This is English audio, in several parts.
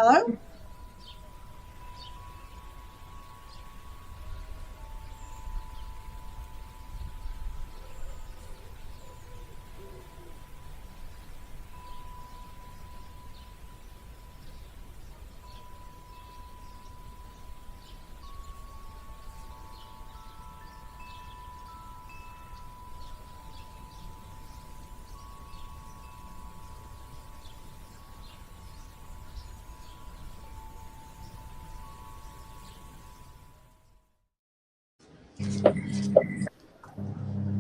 Hello?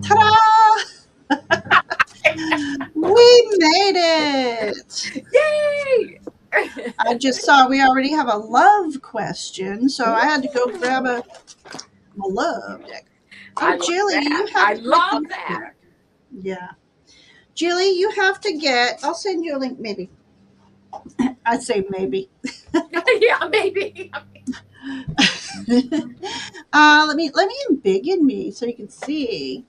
Ta-da! We made it. Yay! I just saw we already have a love question, so I had to go grab a love deck. I Oh, love Jilly, you that. have I to get love used to that. it. Yeah. Jilly, you have to get, I'll send you a link maybe. I'd say maybe. Yeah, maybe. Let me embiggen me so you can see.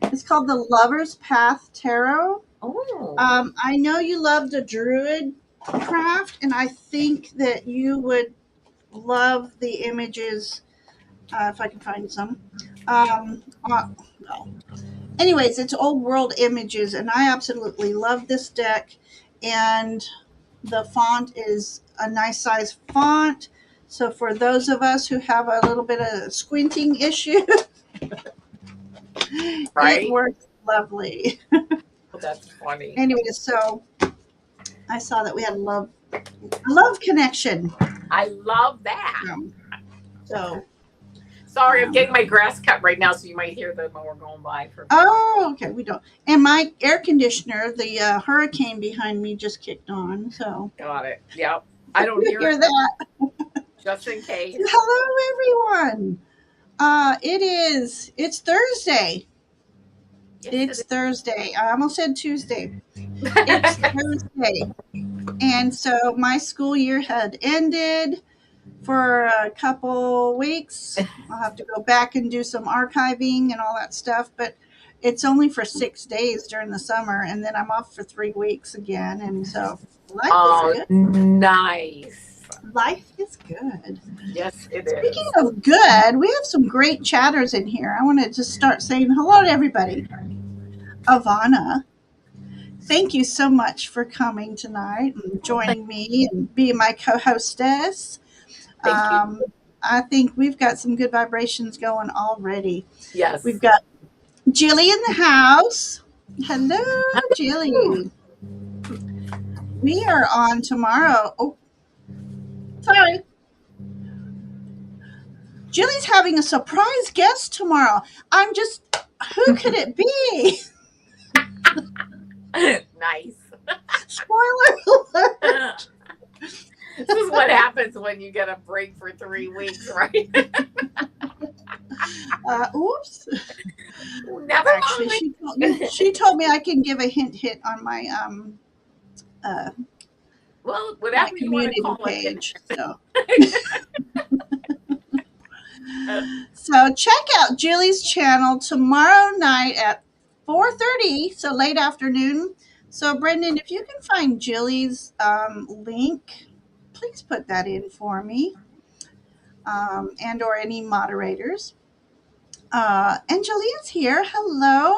It's called the Lover's Path Tarot. Oh, I know you love the Druid craft, and I think that you would love the images if I can find some. Well, anyways, it's old world images, and I absolutely love this deck. And the font is a nice size font. So for those of us who have a little bit of squinting issue, it right. works lovely. Oh, that's funny. Anyways, so I saw that we had a love connection. I love that. Um, so Sorry, I'm um, getting my grass cut right now, so you might hear the mower going by for a minute. oh, okay, we don't. And my air conditioner, the hurricane behind me just kicked on. So Got it. Yep. I if don't you hear it hear though, that, just in case. hello everyone. It's Thursday. Yes, It's it Thursday. I almost said Tuesday. It's is. Thursday. And so my school year had ended for a couple weeks. I'll have to go back and do some archiving and all that stuff, but it's only for 6 days during the summer, and then I'm off for 3 weeks again. And so life is Oh, good. nice. Life is good. Yes, it Speaking is. of good, we have some great chatters in here. I want to just start saying hello to everybody. Avana, thank you so much for coming tonight and joining me and being my co-hostess. Thank you. Um, I think we've got some good vibrations going already. We've Yes. got Jilly in the house. Hello, Jilly. We are on tomorrow. Oh, sorry. Jilly's having a surprise guest tomorrow. Who could it be? Nice. Spoiler alert. This is what happens when you get a break for 3 weeks, right? Oops. Never Actually, mind. she told me I can give a hint on uh, Well, my whatever you want to community call it. page. So check out Julie's channel tomorrow night at 4:30, so late afternoon. So Brendan, if you can find Julie's link, please put that in for me, and or any moderators. Angelia's here. Hello.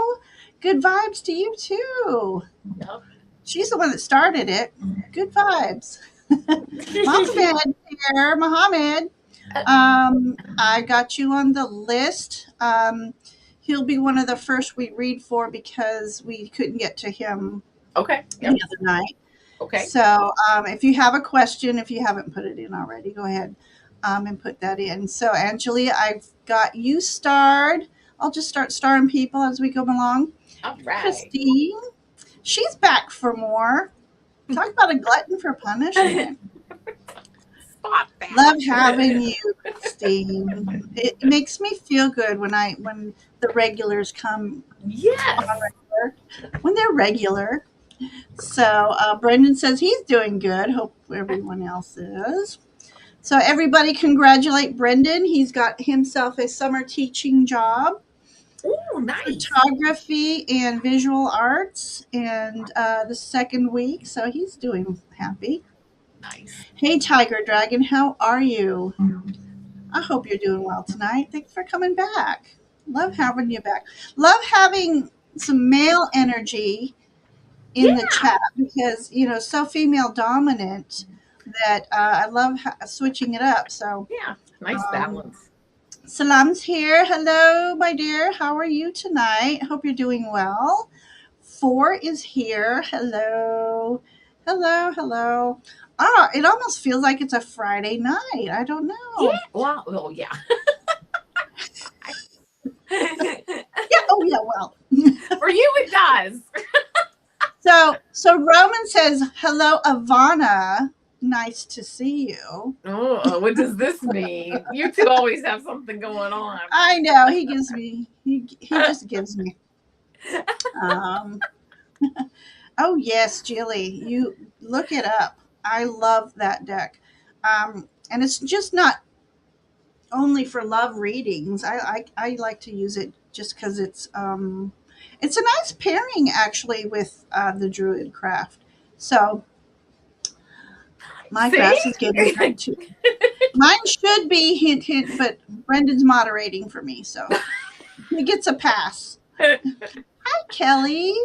Good vibes to you too. Yep. She's the one that started it. Good vibes. Mohammed here. Mohammed. I got you on the list. He'll be one of the first we read for because we couldn't get to him Okay. the Yep. other night. Okay. So if you have a question, if you haven't put it in already, go ahead and put that in. So, Angelia, I've got you starred. I'll just start starring people as we go along. All right. Christine, she's back for more. Talk about a glutton for punishment. Stop that. Love having you, Christine. It makes me feel good when the regulars come on Yes. regular, when they're regular. So Brendan says he's doing good. Hope everyone else is. So everybody congratulate Brendan. He's got himself a summer teaching job, Oh, nice. photography and visual arts, and the second week. So he's doing happy. Nice. Hey, Tiger Dragon, how are you? I hope you're doing well tonight. Thanks for coming back. Love having you back. Love having some male energy in the Yeah. chat because, so female dominant that I love switching it up. So, Yeah. Nice um, balance. Salam's here. Hello, my dear. How are you tonight? Hope you're doing well. Four is here. Hello. Hello, hello. It almost feels like it's a Friday night. I don't Yeah. know. Well, yeah. Yeah, oh yeah, well. For you, it does. So Roman says, "Hello, Avana. Nice to see you." Oh, what does this mean? You two always have something going on. I know he just gives me. Um, oh yes, Jilly, you look it up. I love that deck, and it's just not only for love readings. I like to use it just because it's a nice pairing actually with the Druid craft. So my See? grass is getting cut too. Mine should be hint hint, but Brendan's moderating for me, so he gets a pass. Hi, Kelly.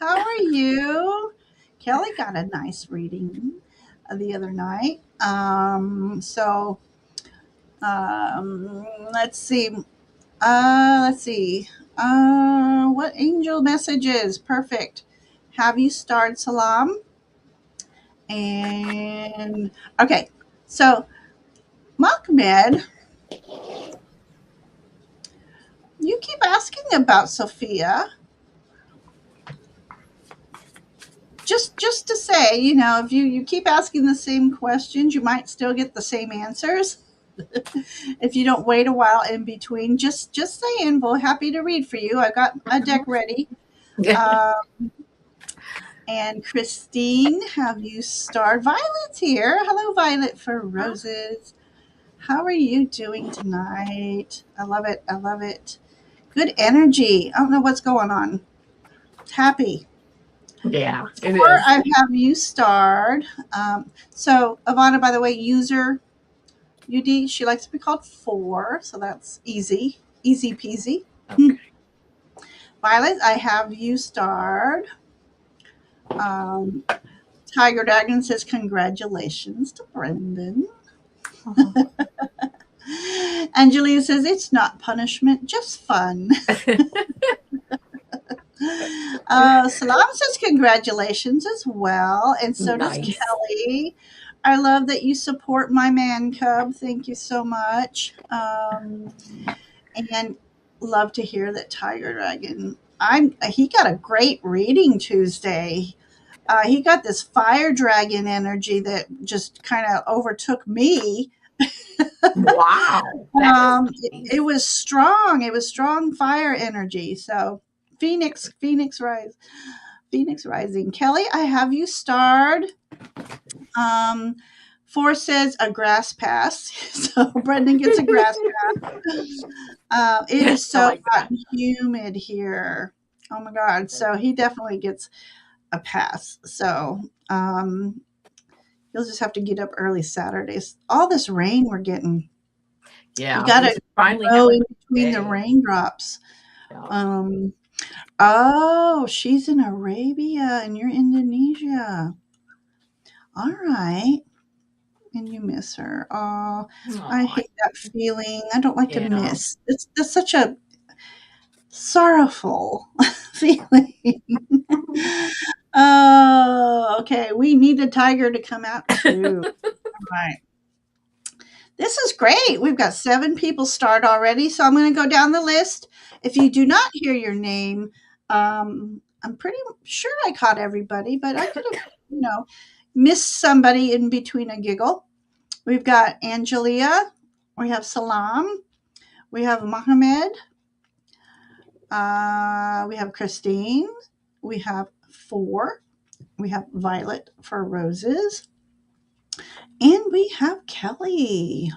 How are you? Kelly got a nice reading the other night. Let's see. Let's see. What angel messages? Perfect. Have you starred Salam? And okay, so Mahmed, you keep asking about Sophia. Just to say, if you keep asking the same questions, you might still get the same answers. If you don't wait a while in between, just saying, we're happy to read for you. I got a deck ready. Uh, and Christine, have you starred? Violet's here. Hello, Violet for roses. How are you doing tonight? I love it. I love it. Good energy. I don't know what's going on. Happy. Yeah, it Or is. I have you starred. So Ivana, by the way, user UD, she likes to be called four, so that's easy. Easy peasy. Okay. Violet, I have you starred. Um, Tiger Dragon says congratulations to Brendan. Angelina says it's not punishment, just fun. Salam says congratulations as well, and so does Nice. Kelly. I love that you support my man cub. Thank you so much. And love to hear that Tiger Dragon. He got a great reading Tuesday. He got this fire dragon energy that just kind of overtook me. Wow. That is It nice. was strong. It was strong fire energy. So Phoenix Rising. Kelly, I have you starred. Um, Four says a grass pass. So Brendan gets a grass pass. It is I so like hot that. and humid here. Oh my God. So he definitely gets a pass. So he'll just have to get up early Saturdays. All this rain we're getting. You Yeah, got we to should finally go have a in nice between the day. raindrops. Yeah. Um, oh, she's in Arabia and you're Indonesia. All right. And you miss her. Oh, I Aw, hate that feeling. I don't like to yeah. miss. It's such a sorrowful feeling. Oh, okay. We need a tiger to come out too. All right. This is great. We've got 7 people start already. So I'm going to go down the list. If you do not hear your name, I'm pretty sure I caught everybody, but I could have, missed somebody in between a giggle. We've got Angelia. We have Salam. We have Mohammed. We have Christine. We have Four. We have Violet for roses. And we have Kelly.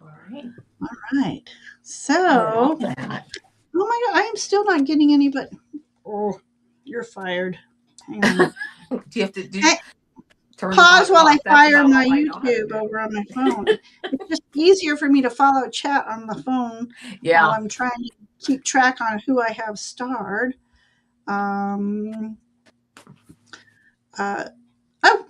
All right. All right. I love So, that. oh my God, I am still not getting any, but oh, you're fired. Hang on. Do you have to do? Hey, turn the pause volume while I off. That's fire about my all I know how to YouTube do. over on my phone. It's just easier for me to follow chat on the phone while Yeah. I'm trying to keep track on who I have starred. Um, uh, oh,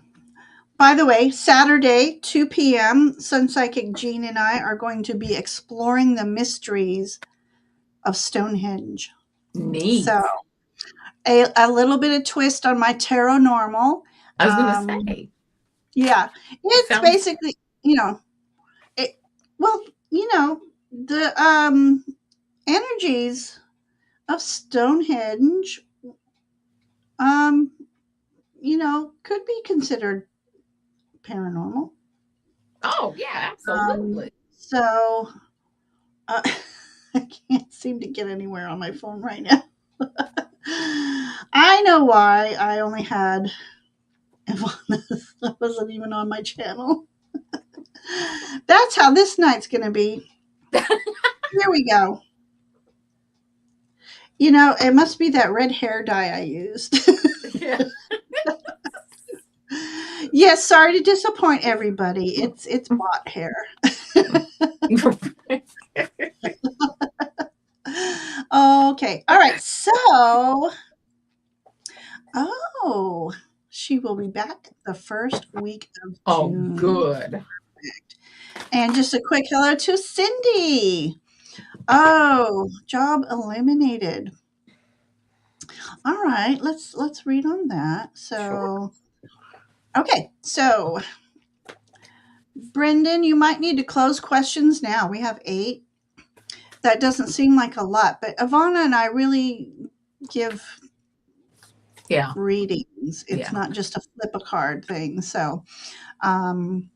by the way, Saturday, 2 p.m., Sun Psychic Jean and I are going to be exploring the mysteries of Stonehenge. Neat. So, a little bit of twist on my tarot normal. I was going to Um, say, yeah, it it's sounds, basically, it, well, the energies of Stonehenge, um, could be considered paranormal. oh, yeah, absolutely. So uh, I can't seem to get anywhere on my phone right now. I know why I only had Avana. That wasn't even on my channel. That's how this night's going to be. Here we go. It must be that red hair dye I used. Yeah. Yes, sorry to disappoint everybody. It's bot hair. Okay. All right. So, oh, she will be back the first week of Oh, June. good. And just a quick hello to Cindy. Oh, job eliminated. All right, let's read on that. Sure. So, okay. So, Brendan, you might need to close questions now. We have 8. That doesn't seem like a lot, but Ivana and I really give Yeah. readings. It's Yeah. not just a flip a card thing. So, um,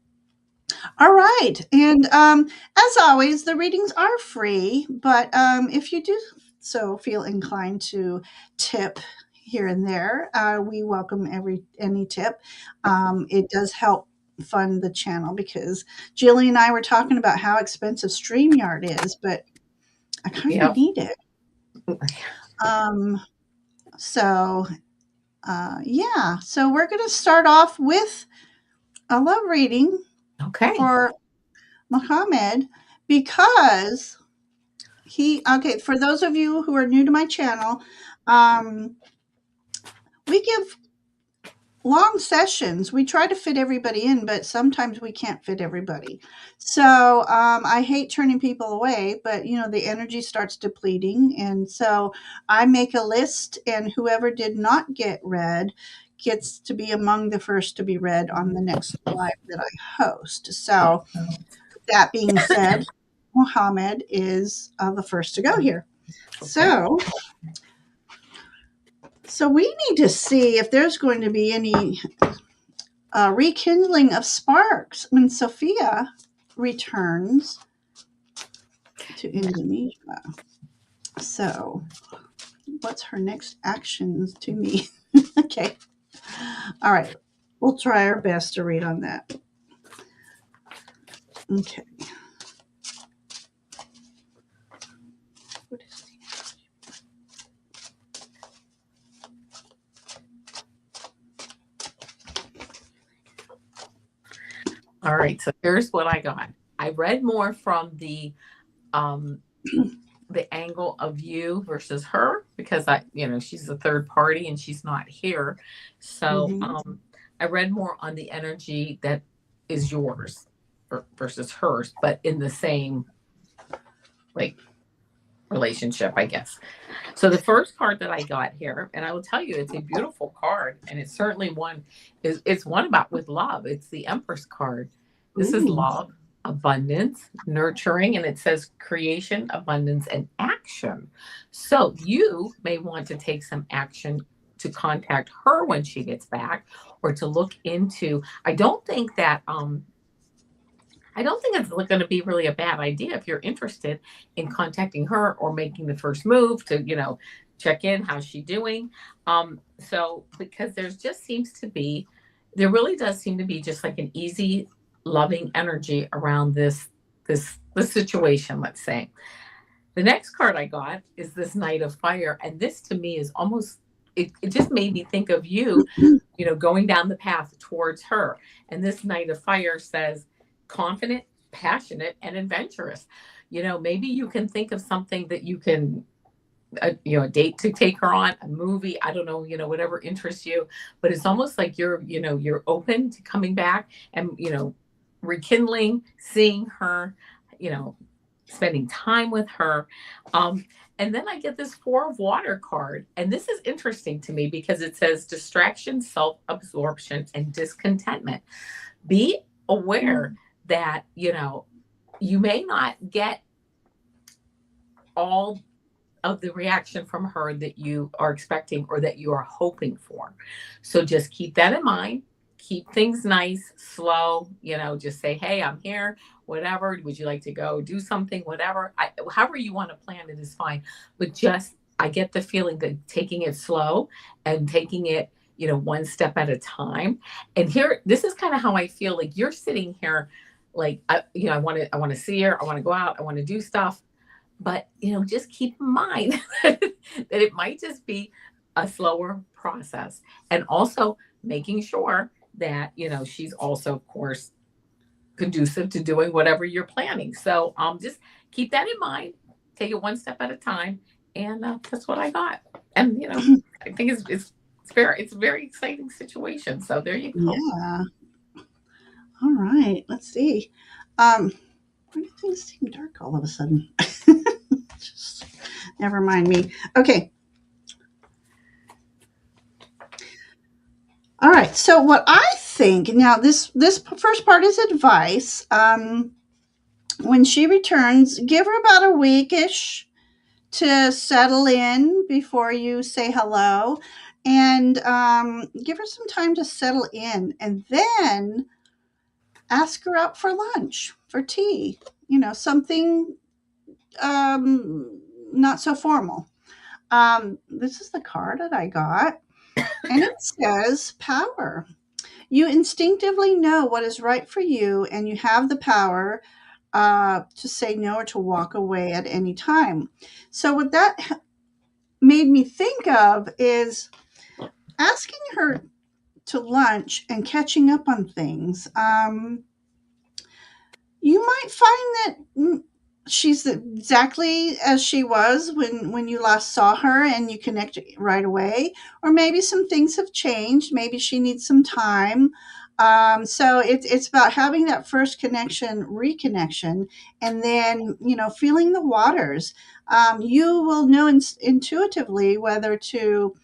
all right. And as always, the readings are free, but if you do so feel inclined to tip here and there, we welcome any tip. It does help fund the channel because Jilly and I were talking about how expensive StreamYard is, but I kind of Yeah. need it. Um, so, yeah. So we're going to start off with a love reading Okay. for Mohammed because okay, for those of you who are new to my channel, um, we give long sessions. We try to fit everybody in, but sometimes we can't fit everybody. So I hate turning people away, but the energy starts depleting. And so I make a list, and whoever did not get read gets to be among the first to be read on the next live that I host. So that being said, Mohammed is the first to go here. Okay. So we need to see if there's going to be any rekindling of sparks when Sophia returns to Indonesia. So, what's her next actions to me? Okay. All right. We'll try our best to read on that. Okay. What is All right. So here's what I got. I read more from um the angle of you versus her because she's a third party and she's not here. So Mm-hmm. I read more on the energy that is yours versus hers, but in the same like relationship, I guess. So the first card that I got here, and I will tell you, it's a beautiful card, and it's certainly it's one about with love. It's the Empress card. This is Ooh. love, abundance, nurturing, and it says creation, abundance, and action. So you may want to take some action to contact her when she gets back, or to look into. I don't think it's going to be really a bad idea if you're interested in contacting her or making the first move to, check in. How's she doing? So because there really does seem to be just like an easy, loving energy around this situation. Let's say the next card I got is this Knight of Fire, and this to me is almost it just made me think of you, going down the path towards her. And this Knight of Fire says confident, passionate, and adventurous. Maybe you can think of something that you can, a date to take her on, a movie, I don't know, whatever interests you. But it's almost like you're open to coming back and, rekindling, seeing her, you know, spending time with her. Um, and then I get this Four of Water card. And this is interesting to me because it says distraction, self absorption, and discontentment. Be aware that, you may not get all of the reaction from her that you are expecting or that you are hoping for. So just keep that in mind. Keep things nice, slow, just say, hey, I'm here, whatever. Would you like to go do something? Whatever. However you want to plan it is fine. But just, I get the feeling that taking it slow and taking it, one step at a time. And here, this is kind of how I feel like you're sitting here, like, I want to see her. I want to go out. I want to do stuff. But, just keep in mind that it might just be a slower process. And also making sure that, she's also, of course, conducive to doing whatever you're planning. So just keep that in mind. Take it one step at a time. And that's what I got. And, I think it's a very exciting situation. So there you go. Yeah. All right. Let's see. Why do things seem dark all of a sudden? Just never mind me. Okay. All right. So what I think now, this first part is advice. When she returns, give her about a weekish to settle in before you say hello, and give her some time to settle in, and then ask her out for lunch, for tea. Something not so formal. This is the card that I got, and it says power. You instinctively know what is right for you, and you have the power to say no or to walk away at any time. So, what that made me think of is asking her to lunch and catching up on things. You might find that she's exactly as she was when you last saw her, and you connect right away, or maybe some things have changed, maybe she needs some time. So it's about having that first connection, reconnection, and then feeling the waters. You will know intuitively whether to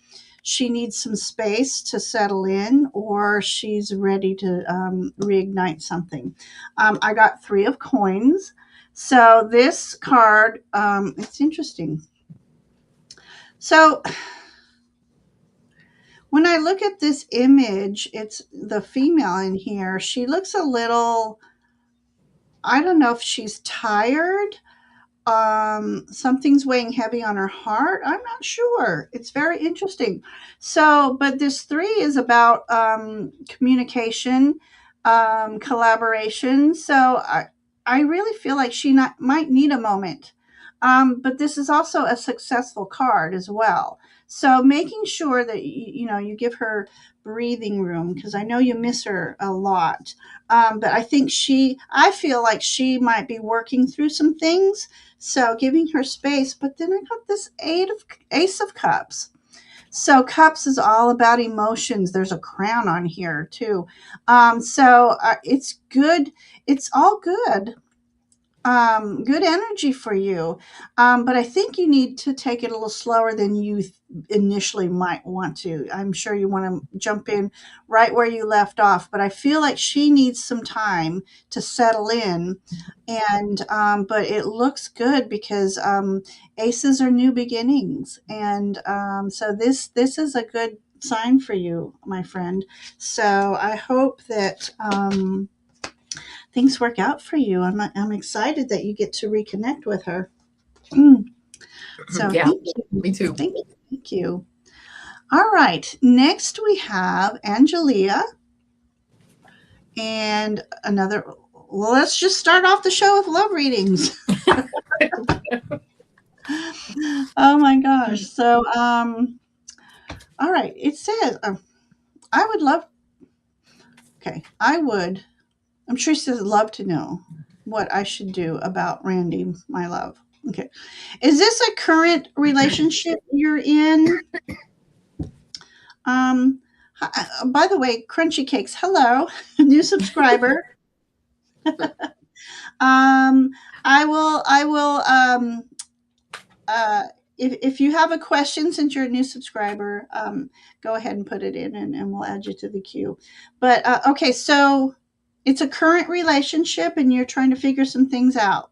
she needs some space to settle in, or she's ready to reignite something. I got three of coins. So this card, it's interesting. So when I look at this image, it's the female in here. She looks a little, I don't know if she's tired. Something's weighing heavy on her heart. I'm not sure. It's very interesting. So, but this three is about communication, collaboration. So I really feel like might need a moment. But this is also a successful card as well. So making sure that you give her breathing room, because I know you miss her a lot. But I feel like she might be working through some things, so giving her space. But then I got this Ace of Cups. So cups is all about emotions. There's a crown on here too. It's good. It's all good. Good energy for you. But I think you need to take it a little slower than you initially might want to. I'm sure you want to jump in right where you left off, but I feel like she needs some time to settle in. And but it looks good because aces are new beginnings, and so this is a good sign for you, my friend. So I hope that things work out for you. I'm excited that you get to reconnect with her. So Yeah, thank you. me too. Thank you. Thank you. All right. Next we have Angelia and another. Well, let's just start off the show with love readings. Oh my gosh. So All right. It says, I would love, okay, I would, I'm sure she says, love to know what I should do about Randy, my love. Okay. Is this a current relationship you're in? Um, by the way, Crunchy Cakes, hello, new subscriber. Um, I will, uh, if you have a question, since you're a new subscriber, go ahead and put it in and we'll add you to the queue. But okay, so it's a current relationship and you're trying to figure some things out.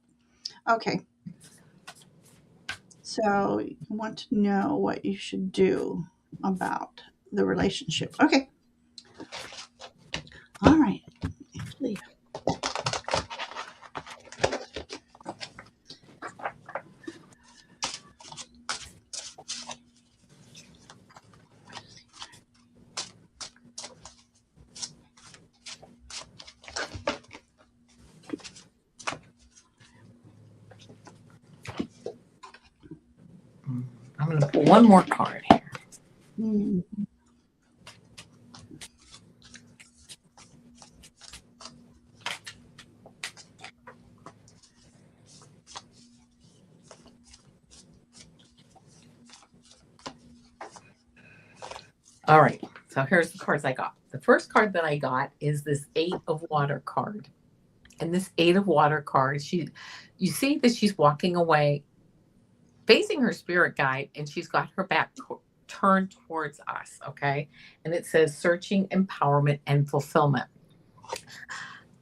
Okay, so you want to know what you should do about the relationship. Okay, all right. Leave. I'm going to pull one more card here. Hmm. All right. So here's the cards I got. The first card that I got is this 8 of Water card. And this 8 of Water card, you see that she's walking away, facing her spirit guide, and she's got her back turned towards us. Okay. And it says searching empowerment and fulfillment,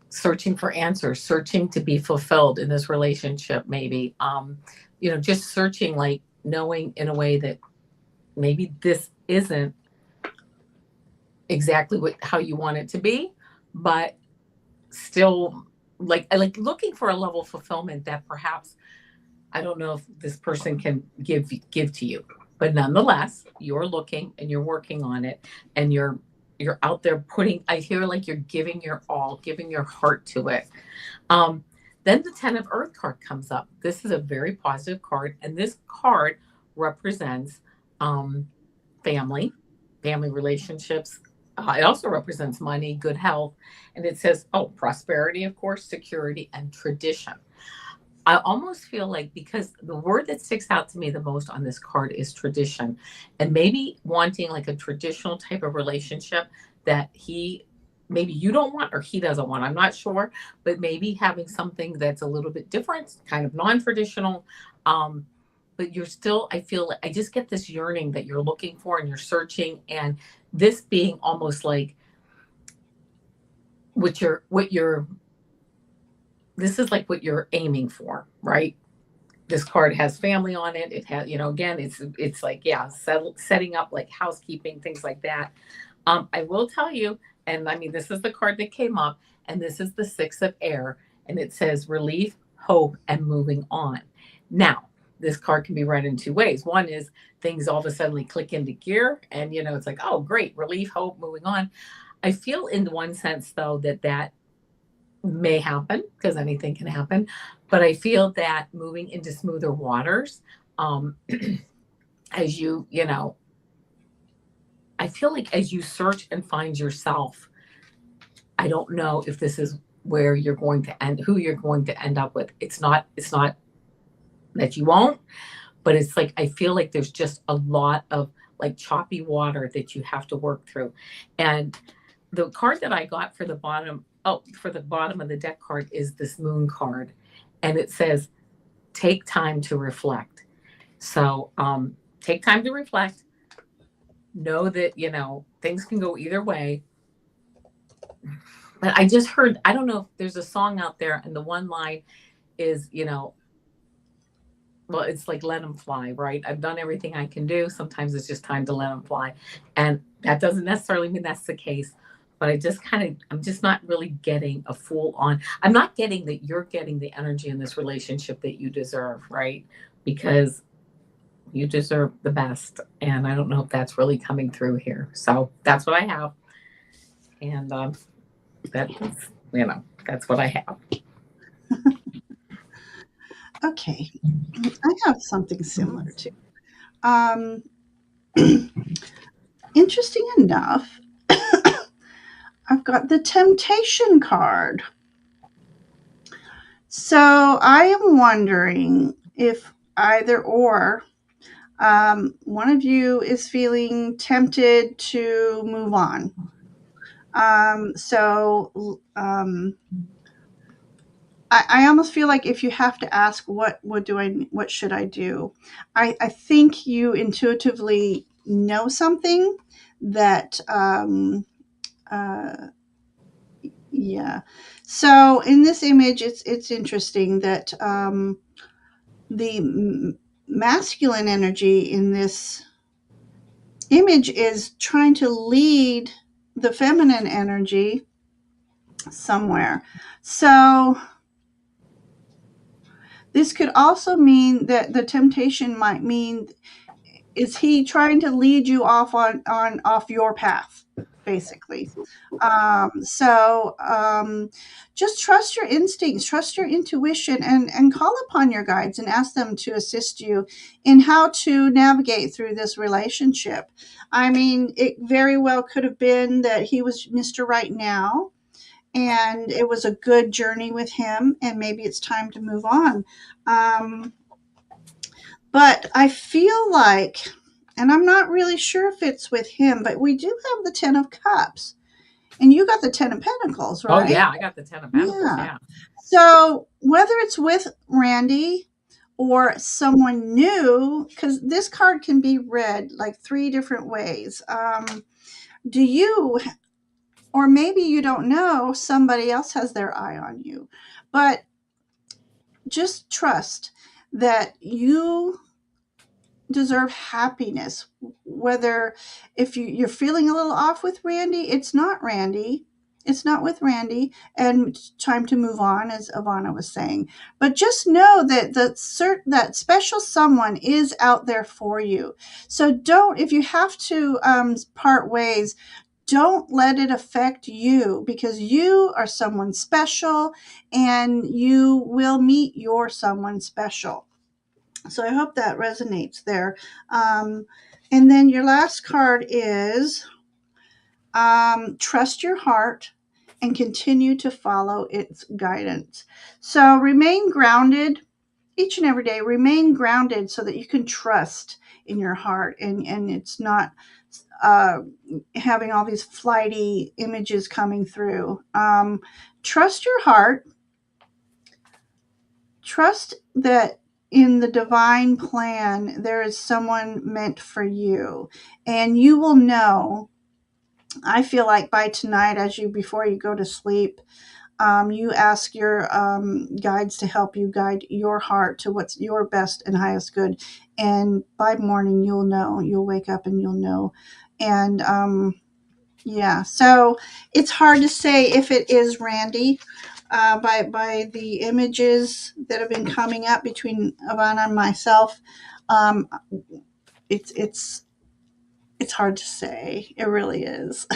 searching for answers, searching to be fulfilled in this relationship, maybe. Just searching, like knowing in a way that maybe this isn't exactly how you want it to be, but still like looking for a level of fulfillment that perhaps I don't know if this person can give to you, but nonetheless, you're looking and you're working on it, and you're out there putting. I hear like you're giving your all, giving your heart to it. Um, then the 10 of Earth card comes up. This is a very positive card, and this card represents um, family, family relationships. It also represents money, good health, and it says, oh, prosperity, of course, security, and tradition. I almost feel like, because the word that sticks out to me the most on this card is tradition, and maybe wanting like a traditional type of relationship that maybe you don't want or he doesn't want. I'm not sure, but maybe having something that's a little bit different, kind of non-traditional. Um, but you're still, I feel like I just get this yearning that you're looking for and you're searching, and this being almost like what you're this is like what you're aiming for, right? This card has family on it. It has, again, it's like, yeah, setting up like housekeeping, things like that. I will tell you, and I mean, this is the card that came up, and this is the 6 of Air, and it says relief, hope, and moving on. Now, this card can be read in two ways. One is things all of a sudden click into gear, and it's like, oh, great, relief, hope, moving on. I feel in one sense though that may happen, because anything can happen, but I feel that moving into smoother waters, um, as I feel like as you search and find yourself, I don't know if this is where you're going to end, who you're going to end up with. It's not that you won't, but it's like I feel like there's just a lot of like choppy water that you have to work through. And the card that I got for the bottom, for the bottom of the deck card, is this Moon card, and it says take time to reflect. So take time to reflect. Know that things can go either way. But I just heard, I don't know if there's a song out there, and the one line is, well, it's like let them fly, right? I've done everything I can do. Sometimes it's just time to let them fly. And that doesn't necessarily mean that's the case. But I'm just not really getting a full on. I'm not getting that you're getting the energy in this relationship that you deserve, right? Because you deserve the best. And I don't know if that's really coming through here. So that's what I have. And that's, that's what I have. Okay, I have something similar too. Um, Interesting enough, I've got the temptation card. So I am wondering if either or one of you is feeling tempted to move on. I almost feel like if you have to ask what should I do, I think you intuitively know something that uh, yeah. So in this image, it's interesting that the masculine energy in this image is trying to lead the feminine energy somewhere. So this could also mean that the temptation might mean, is he trying to lead you off on off your path, basically? Just trust your instincts, trust your intuition, and call upon your guides and ask them to assist you in how to navigate through this relationship. I mean, it very well could have been that he was Mr. Right Now, and it was a good journey with him, and maybe it's time to move on. Um, but I feel like, and I'm not really sure if it's with him, but we do have the 10 of Cups. And you got the 10 of Pentacles, Oh right? yeah, I got the 10 of Pentacles. Yeah. Yeah. So whether it's with Randy or someone new, because this card can be read like three different ways. Do you, or maybe you don't know, somebody else has their eye on you. But just trust that you deserve happiness. Whether if you're feeling a little off with Randy, it's not Randy. It's not with Randy, and it's time to move on, as Avana was saying. But just know that that special someone is out there for you. So don't, if you have to part ways, don't let it affect you, because you are someone special, and you will meet your someone special. So I hope that resonates there. Um, and then your last card is trust your heart and continue to follow its guidance. So remain grounded each and every day. Remain grounded so that you can trust in your heart, and it's not uh, having all these flighty images coming through. Trust your heart. Trust that in the divine plan, there is someone meant for you. And you will know, I feel like by tonight, before you go to sleep, you ask your guides to help you guide your heart to what's your best and highest good. And by morning, you'll know. You'll wake up and you'll know. And yeah, so it's hard to say if it is Randy, by the images that have been coming up between Ivana and myself. Um, it's it's hard to say. It really is,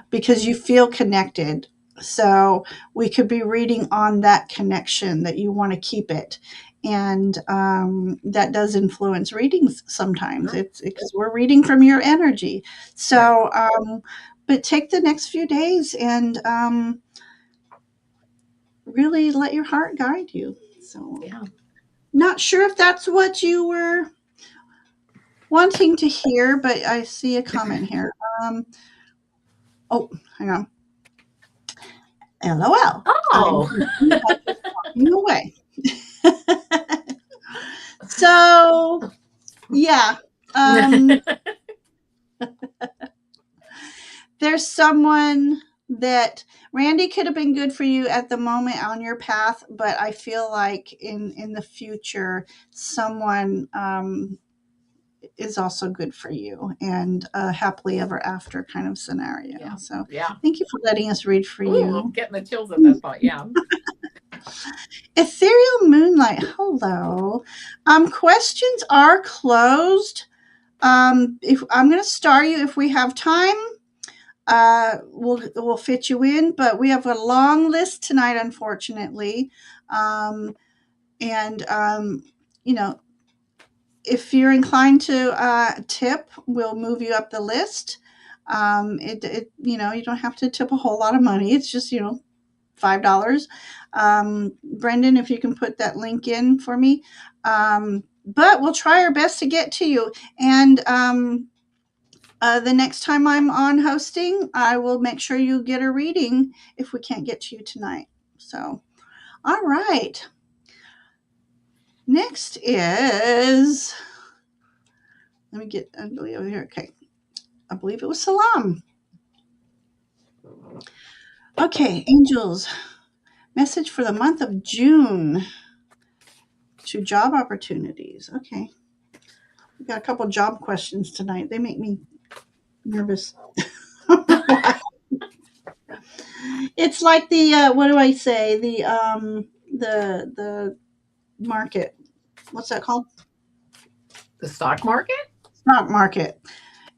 because you feel connected. So we could be reading on that connection, that you want to keep it, and that does influence readings sometimes. Sure. It's because we're reading from your energy. Right. So, but take the next few days and really let your heart guide you. So, Yeah. not sure if that's what you were wanting to hear, but I see a comment here. Um, oh, hang on. LOL. I'm Oh. thinking about just walking away. So, yeah, um, there's someone that Randy could have been good for you at the moment on your path, but I feel like in the future, someone is also good for you, and a happily ever after kind of scenario. Yeah. So, Yeah. thank you for letting us read for Ooh, I'm you. getting the chills at that thought. Yeah. Ethereal Moonlight, hello. Questions are closed. If I'm going to star you if we have time, we'll fit you in, but we have a long list tonight, unfortunately. And you know, if you're inclined to tip, we'll move you up the list. You don't have to tip a whole lot of money. It's just, $5. Brendan, if you can put that link in for me. But we'll try our best to get to you. And the next time I'm on hosting, I will make sure you get a reading if we can't get to you tonight. So, all right. Next is, let me get Ugly over here. Okay. I believe it was Salam. Okay, angels. Message for the month of June to job opportunities. Okay. We got a couple job questions tonight. They make me nervous. It's like the what do I say? The market. What's that called? The stock market? Stock market.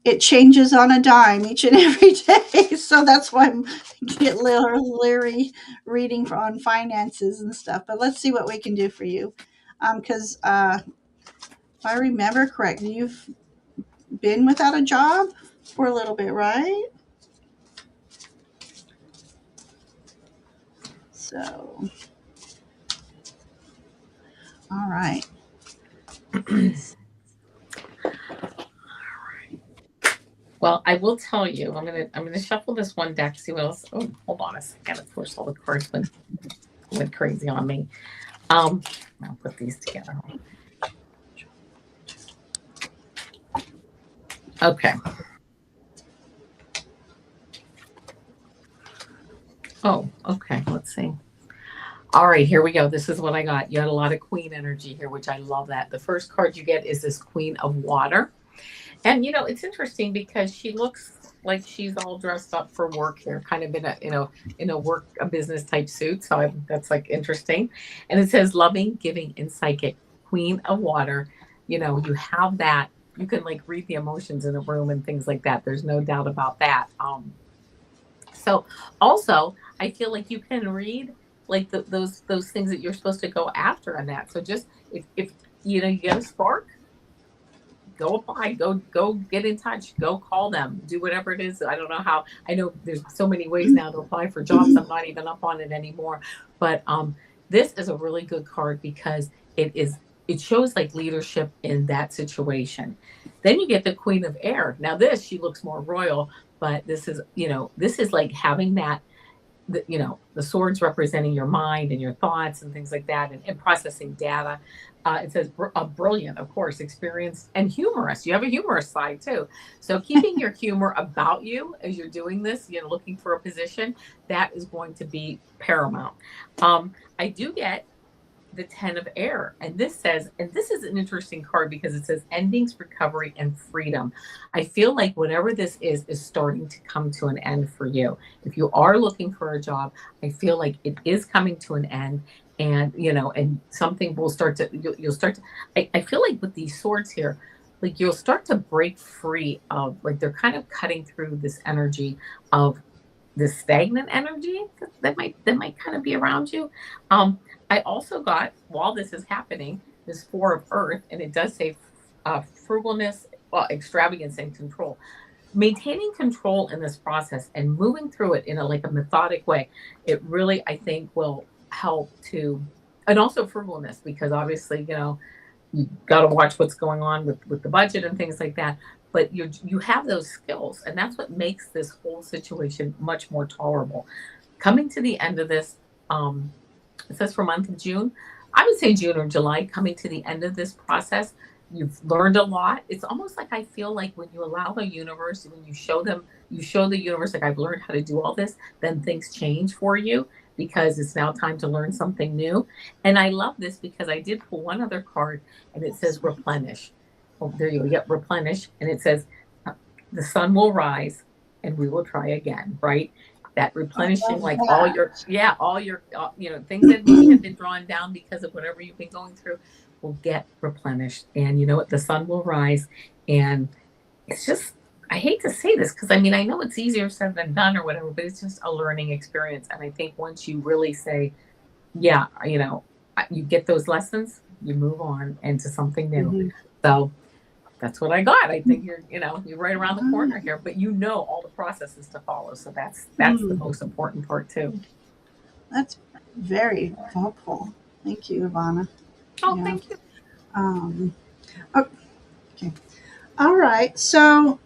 It changes on a dime each and every day. So that's why I'm get a little leery reading on finances and stuff. But let's see what we can do for you. Because if I remember correctly, you've been without a job for a little bit, right? So, all right. Well, I will tell you, I'm gonna shuffle this one deck, see what else. Oh, hold on a second. Of course, all the cards went crazy on me. I'll put these together. Okay. Oh, okay. Let's see. All right, here we go. This is what I got. You had a lot of queen energy here, which I love that. The first card you get is this Queen of Water. And it's interesting because she looks like she's all dressed up for work here, kind of in a business type suit. So that's like interesting. And it says loving, giving, and psychic. Queen of Water. You have that. You can like read the emotions in a room and things like that. There's no doubt about that. So also, I feel like you can read like those things that you're supposed to go after on that. So just if you get a spark, go apply, go get in touch, go call them, do whatever it is. I don't know how. I know there's so many ways now to apply for jobs. I'm not even up on it anymore. But this is a really good card because it shows like leadership in that situation. Then you get the Queen of Air. Now she looks more royal, but this is like having that the swords representing your mind and your thoughts and things like that, and processing data. It says brilliant, of course, experienced and humorous. You have a humorous side too. So keeping your humor about you as you're doing this, looking for a position, that is going to be paramount. I do get the 10 of air, and this is an interesting card because it says endings, recovery, and freedom. I feel like whatever this is starting to come to an end for you. If you are looking for a job, I feel like it is coming to an end, and and something will start to you'll start to I feel like with these swords here, like you'll start to break free of, like, they're kind of cutting through this energy of the stagnant energy that might kind of be around you. I also got, while this is happening, this Four of Earth, and it does say frugalness, extravagance, and control. Maintaining control in this process and moving through it in a methodic way, it really, I think, will help to, and also frugalness, because obviously, you got to watch what's going on with the budget and things like that. But you have those skills, and that's what makes this whole situation much more tolerable. Coming to the end of this, it says for month of June. I would say June or July, coming to the end of this process. You've learned a lot. It's almost like, I feel like when you allow the universe, when you show the universe, like, I've learned how to do all this, then things change for you because it's now time to learn something new. And I love this because I did pull one other card, and it says replenish. Oh, there you go. Yep, replenish. And it says the sun will rise and we will try again, right? That replenishing, like all your things that maybe have been drawn down because of whatever you've been going through will get replenished. And you know what? The sun will rise. And it's just, I hate to say this because I know it's easier said than done or whatever, but it's just a learning experience. And I think once you really say, yeah, you get those lessons, you move on into something new. Mm-hmm. So that's what I got. I think you're right around the corner here, but all the processes to follow. So that's the Mm, most important part too. that's very helpful. Thank you, Ivana. Oh, Yeah. thank you. Um, okay. All right. So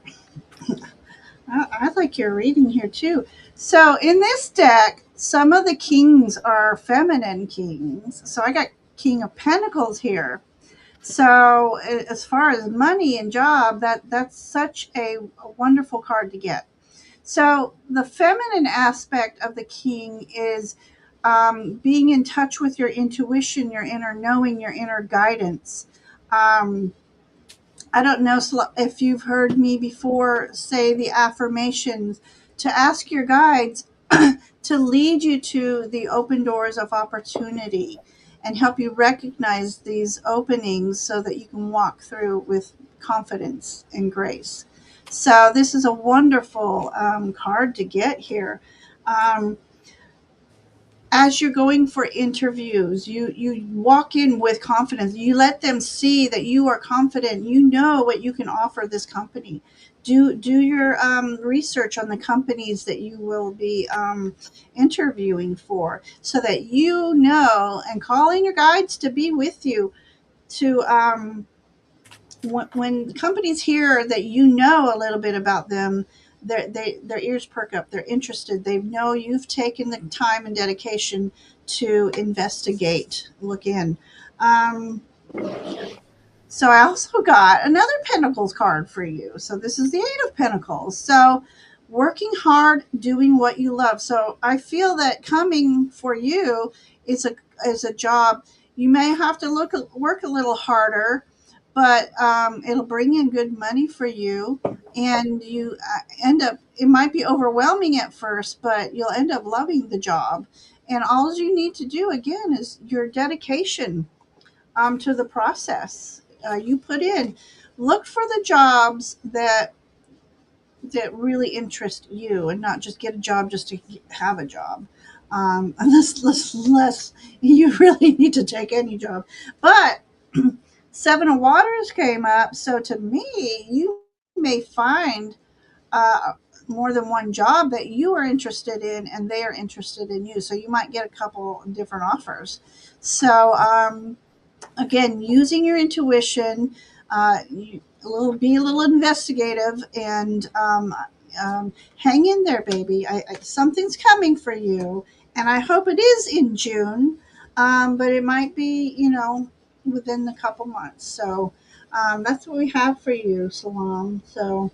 I like your reading here too. So in this deck, some of the kings are feminine kings. So I got King of Pentacles here. So as far as money and job, that's such a wonderful card to get. So the feminine aspect of the king is being in touch with your intuition, your inner knowing, your inner guidance. Um, I don't know if you've heard me before say the affirmations to ask your guides to lead you to the open doors of opportunity and help you recognize these openings so that you can walk through with confidence and grace. So, this is a wonderful card to get here. Um, as you're going for interviews, you walk in with confidence. You let them see that you are confident. You know what you can offer this company. Do your research on the companies that you will be interviewing for, so that you know, and call in your guides to be with you to when companies hear that you know a little bit about them, their ears perk up. They're interested. They know you've taken the time and dedication to investigate, look in. Um, so I also got another Pentacles card for you. So this is the Eight of Pentacles. So working hard, doing what you love. So I feel that coming for you is a job. You may have to work a little harder, but it'll bring in good money for you. And you end up, it might be overwhelming at first, but you'll end up loving the job. And all you need to do again is your dedication to the process you put in. Look for the jobs that really interest you, and not just get a job just to have a job. Unless you really need to take any job. But Seven of Waters came up, so to me, you may find uh, more than one job that you are interested in, and they are interested in you. So you might get a couple different offers. So again, using your intuition, be a little investigative, and hang in there, baby. Something's coming for you, and I hope it is in June, but it might be, within a couple months. So that's what we have for you, Salam. So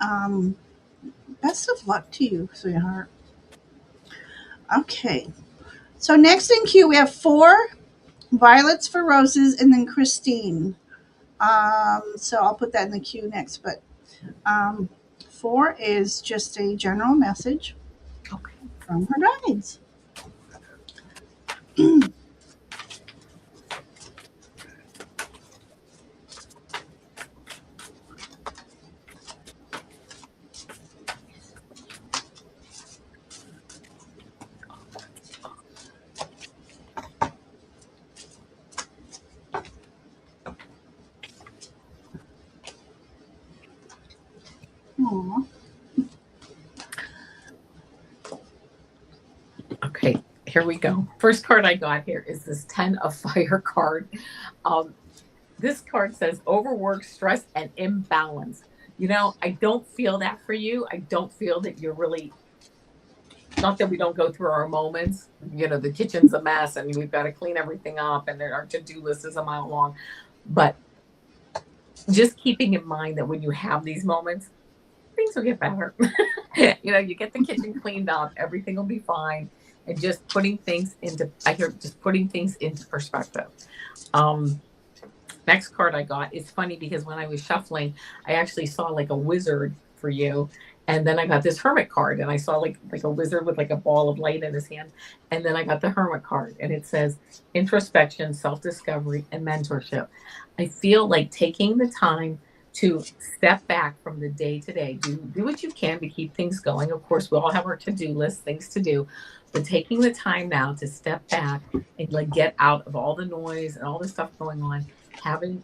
um, best of luck to you, sweetheart. Okay. So next in queue, we have four violets for roses, and then Christine. So I'll put that in the queue next. But um, four is just a general message Okay. from her guides. Aw. Okay, here we go. First card I got here is this 10 of Fire card. Um, this card says overwork, stress, and imbalance. I don't feel that for you. I don't feel that you're really, not that we don't go through our moments. The kitchen's a mess and we've got to clean everything up, and our to-do list is a mile long. But just keeping in mind that when you have these moments, things will get better. You get the kitchen cleaned up, everything will be fine. And just putting things into, I hear just putting things into perspective. Um, Next card I got is funny because when I was shuffling, I actually saw like a wizard for you. And then I got this hermit card, and I saw like a wizard with like a ball of light in his hand. And then I got the hermit card, and it says introspection, self-discovery, and mentorship. I feel like taking the time to step back from the day to day, do what you can to keep things going. Of course, we all have our to-do list, things to do, but taking the time now to step back and like get out of all the noise and all the stuff going on, having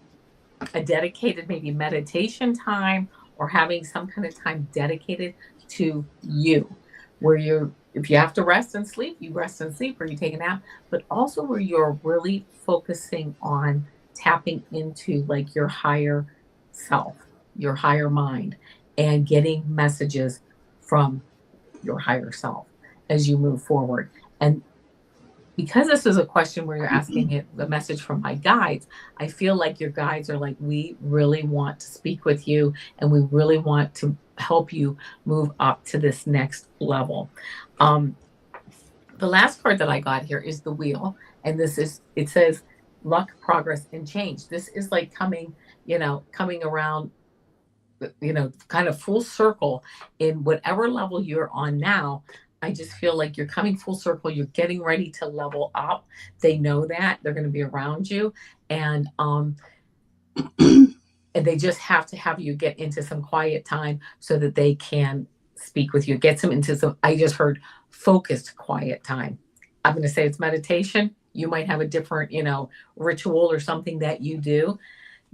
a dedicated maybe meditation time, or having some kind of time dedicated to you, where you're, if you have to rest and sleep, you rest and sleep or you take a nap, but also where you're really focusing on tapping into like your higher self, your higher mind, and getting messages from your higher self as you move forward. And because this is a question where you're asking it the message from my guides, I feel like your guides are like, we really want to speak with you and we really want to help you move up to this next level. Um, the last card that I got here is the wheel, and this is, it says luck, progress, and change. This is like coming, coming around, kind of full circle in whatever level you're on now. I just feel like you're coming full circle. You're getting ready to level up. They know that they're going to be around you, and and they just have to have you get into some quiet time so that they can speak with you. Get some into some. I just heard focused quiet time. I'm going to say it's meditation. You might have a different, ritual or something that you do.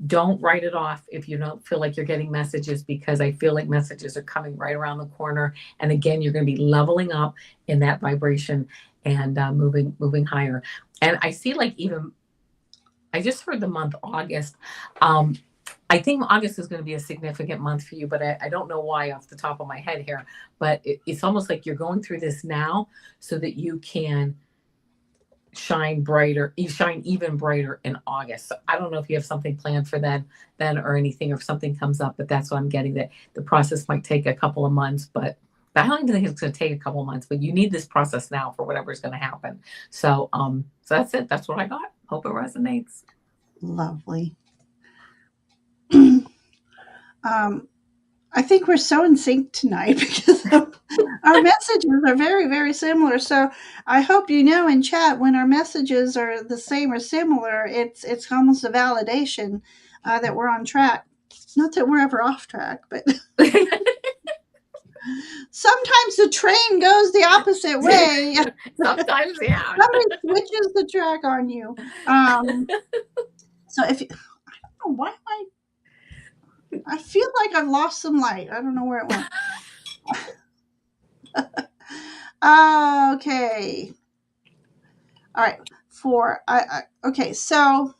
Don't write it off if you don't feel like you're getting messages, because I feel like messages are coming right around the corner. And again, you're going to be leveling up in that vibration and moving higher. And I see, like, even I just heard the month August. Um, I think August is going to be a significant month for you, but I don't know why off the top of my head here. But it's almost like you're going through this now so that you can shine brighter, you shine even brighter in August. So I don't know if you have something planned for then or anything, or if something comes up, but that's what I'm getting, that the process might take a couple of months, but I don't even think it's going to take a couple of months, but you need this process now for whatever's going to happen. So that's it. That's what I got. Hope it resonates. Lovely. um, I think we're so in sync tonight because our messages are very, very similar. So I hope you know in chat, when our messages are the same or similar, it's almost a validation that we're on track. Not that we're ever off track, but sometimes the train goes the opposite way. Sometimes, yeah. Somebody switches the track on you. So if you, I don't know why I feel like I've lost some light. I don't know where it went. Okay. All right. Okay. So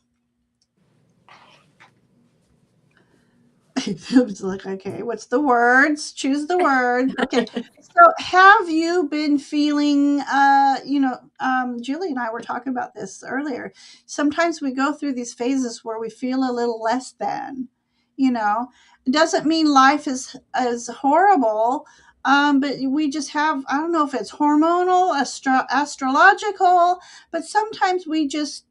it's like, okay, what's the words? Choose the words. Okay. So have you been feeling, Julie and I were talking about this earlier. Sometimes we go through these phases where we feel a little less than, you know, it doesn't mean life is horrible. But we just have, I don't know if it's hormonal, astrological, but sometimes we just,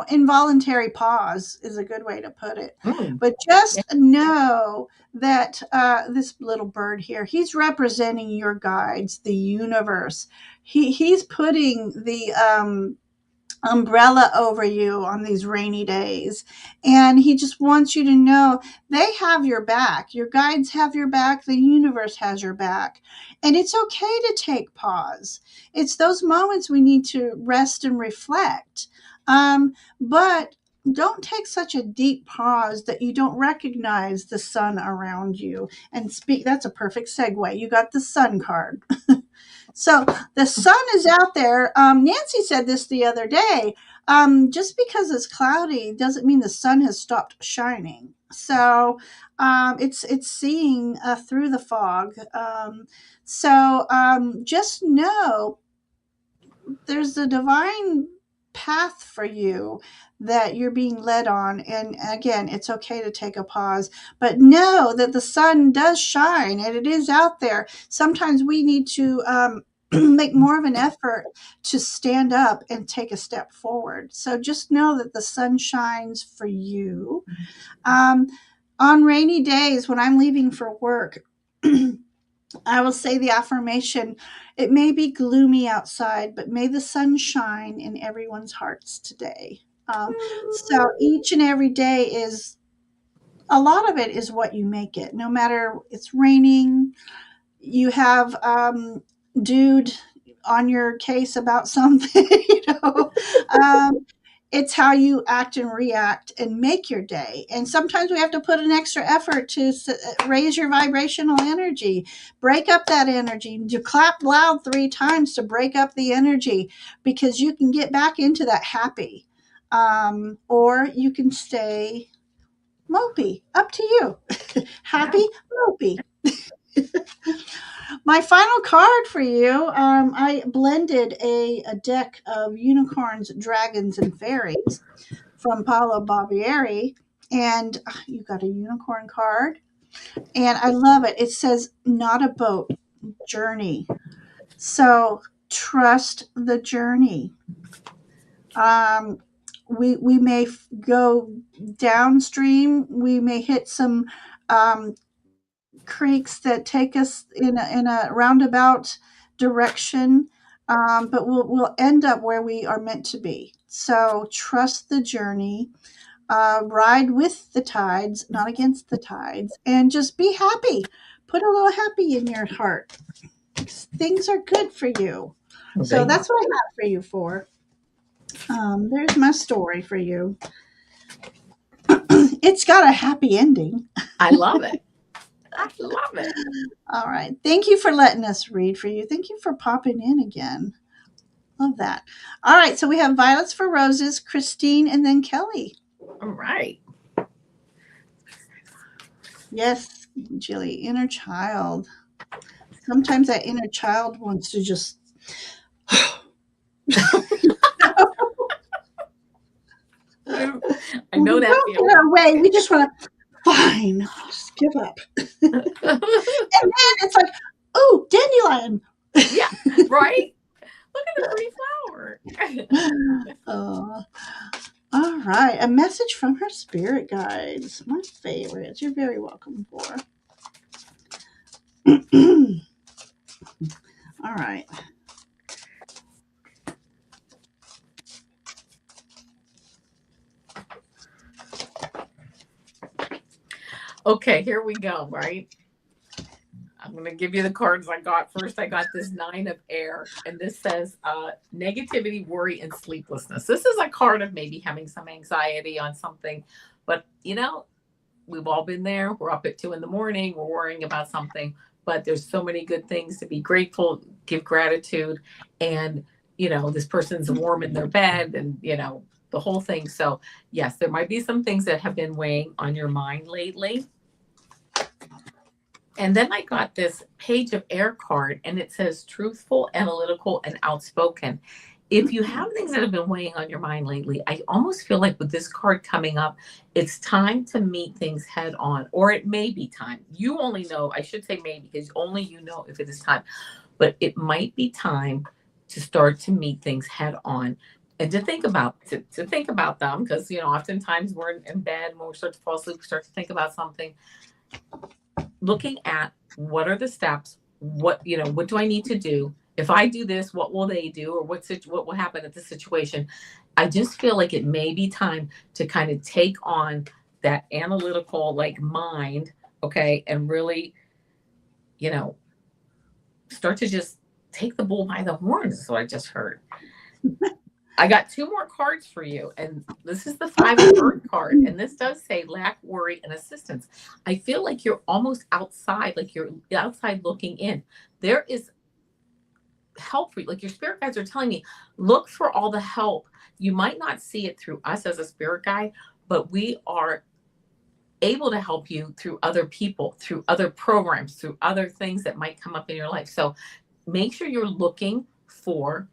involuntary pause is a good way to put it. Mm, But yeah. just know that this little bird here, he's representing your guides, the universe. He's putting the umbrella over you on these rainy days. And he just wants you to know they have your back. Your guides have your back. The universe has your back. And it's okay to take pause. It's those moments we need to rest and reflect. But don't take such a deep pause that you don't recognize the sun around you and speak. That's a perfect segue. You got the sun card. So the sun is out there. Nancy said this the other day. Just because it's cloudy doesn't mean the sun has stopped shining. So it's seeing through the fog. Just know there's a divine path for you that you're being led on. And again, it's okay to take a pause, but know that the sun does shine and it is out there. Sometimes we need to make more of an effort to stand up and take a step forward. So just know that the sun shines for you. Um, on rainy days when I'm leaving for work, I will say the affirmation, it may be gloomy outside, but may the sun shine in everyone's hearts today. So each and every day is, a lot of it is what you make it. No matter it's raining, you have dude on your case about something, you know. Um, It's how you act and react and make your day. And sometimes we have to put an extra effort to raise your vibrational energy, break up that energy. You clap loud 3 times to break up the energy, because you can get back into that happy. Or you can stay mopey. Up to you. Yeah. Happy, mopey. My final card for you, I blended a deck of unicorns, dragons, and fairies from Paolo Barbieri, and you got a unicorn card, and I love it. It says, "Not a boat, journey." So trust the journey. Um, we may go downstream. We may hit some creeks that take us in a roundabout direction, but we'll end up where we are meant to be. So trust the journey, ride with the tides, not against the tides, and just be happy. Put a little happy in your heart. Things are good for you. So Okay. that's what I have for you for. There's my story for you. It's got a happy ending. I love it. I love it. All right. Thank you for letting us read for you. Thank you for popping in again. Love that. All right. So we have Violets for Roses, Christine, and then Kelly. All right. Yes, Jilly, inner child. Sometimes that inner child wants to just I when know we that don't get feeling. our way, we just want to, fine, just give up. And then it's like, oh, dandelion. Yeah, right? Look at the pretty flower. Oh, all right. A message from her spirit guides. My favorites. You're very welcome for. All right. Okay, here we go, right? I'm going to give you the cards I got. First, I got this 9 of Air, and this says negativity, worry, and sleeplessness. This is a card of maybe having some anxiety on something, but we've all been there. We're up at 2 in the morning, we're worrying about something, but there's so many good things to be grateful, give gratitude, and this person's warm in their bed, and the whole thing. So, yes, there might be some things that have been weighing on your mind lately. And then I got this Page of Air card, and it says truthful, analytical, and outspoken. If you have things that have been weighing on your mind lately, I almost feel like with this card coming up, it's time to meet things head on, or it may be time. You only know, I should say maybe, because only you know if it is time, but it might be time to start to meet things head on. And to think about to think about them, because oftentimes we're in bed when we start to fall asleep, we start to think about something, looking at what are the steps, what do I need to do, if I do this, what will they do, or what will happen at the situation. I just feel like it may be time to kind of take on that analytical mind, okay, and really you know start to just take the bull by the horns, is what I just heard. I got 2 more cards for you, and this is the 5 of Earth card, and this does say lack, worry, and assistance. I feel like you're almost outside, like you're outside looking in. There is help for you. Like your spirit guides are telling me, look for all the help. You might not see it through us as a spirit guide, but we are able to help you through other people, through other programs, through other things that might come up in your life. So make sure you're looking for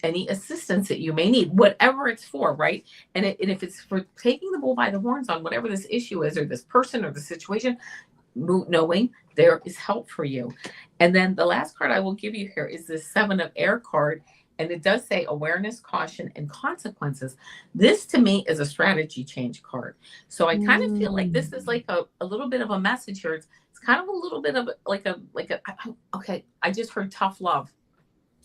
any assistance that you may need, whatever it's for, right? And if it's for taking the bull by the horns on whatever this issue is, or this person, or the situation, knowing there is help for you. And then the last card I will give you here is the 7 of Air card. And it does say awareness, caution, and consequences. This to me is a strategy change card. So I kind of feel like this is like a little bit of a message here. It's kind of a little bit of okay, I just heard tough love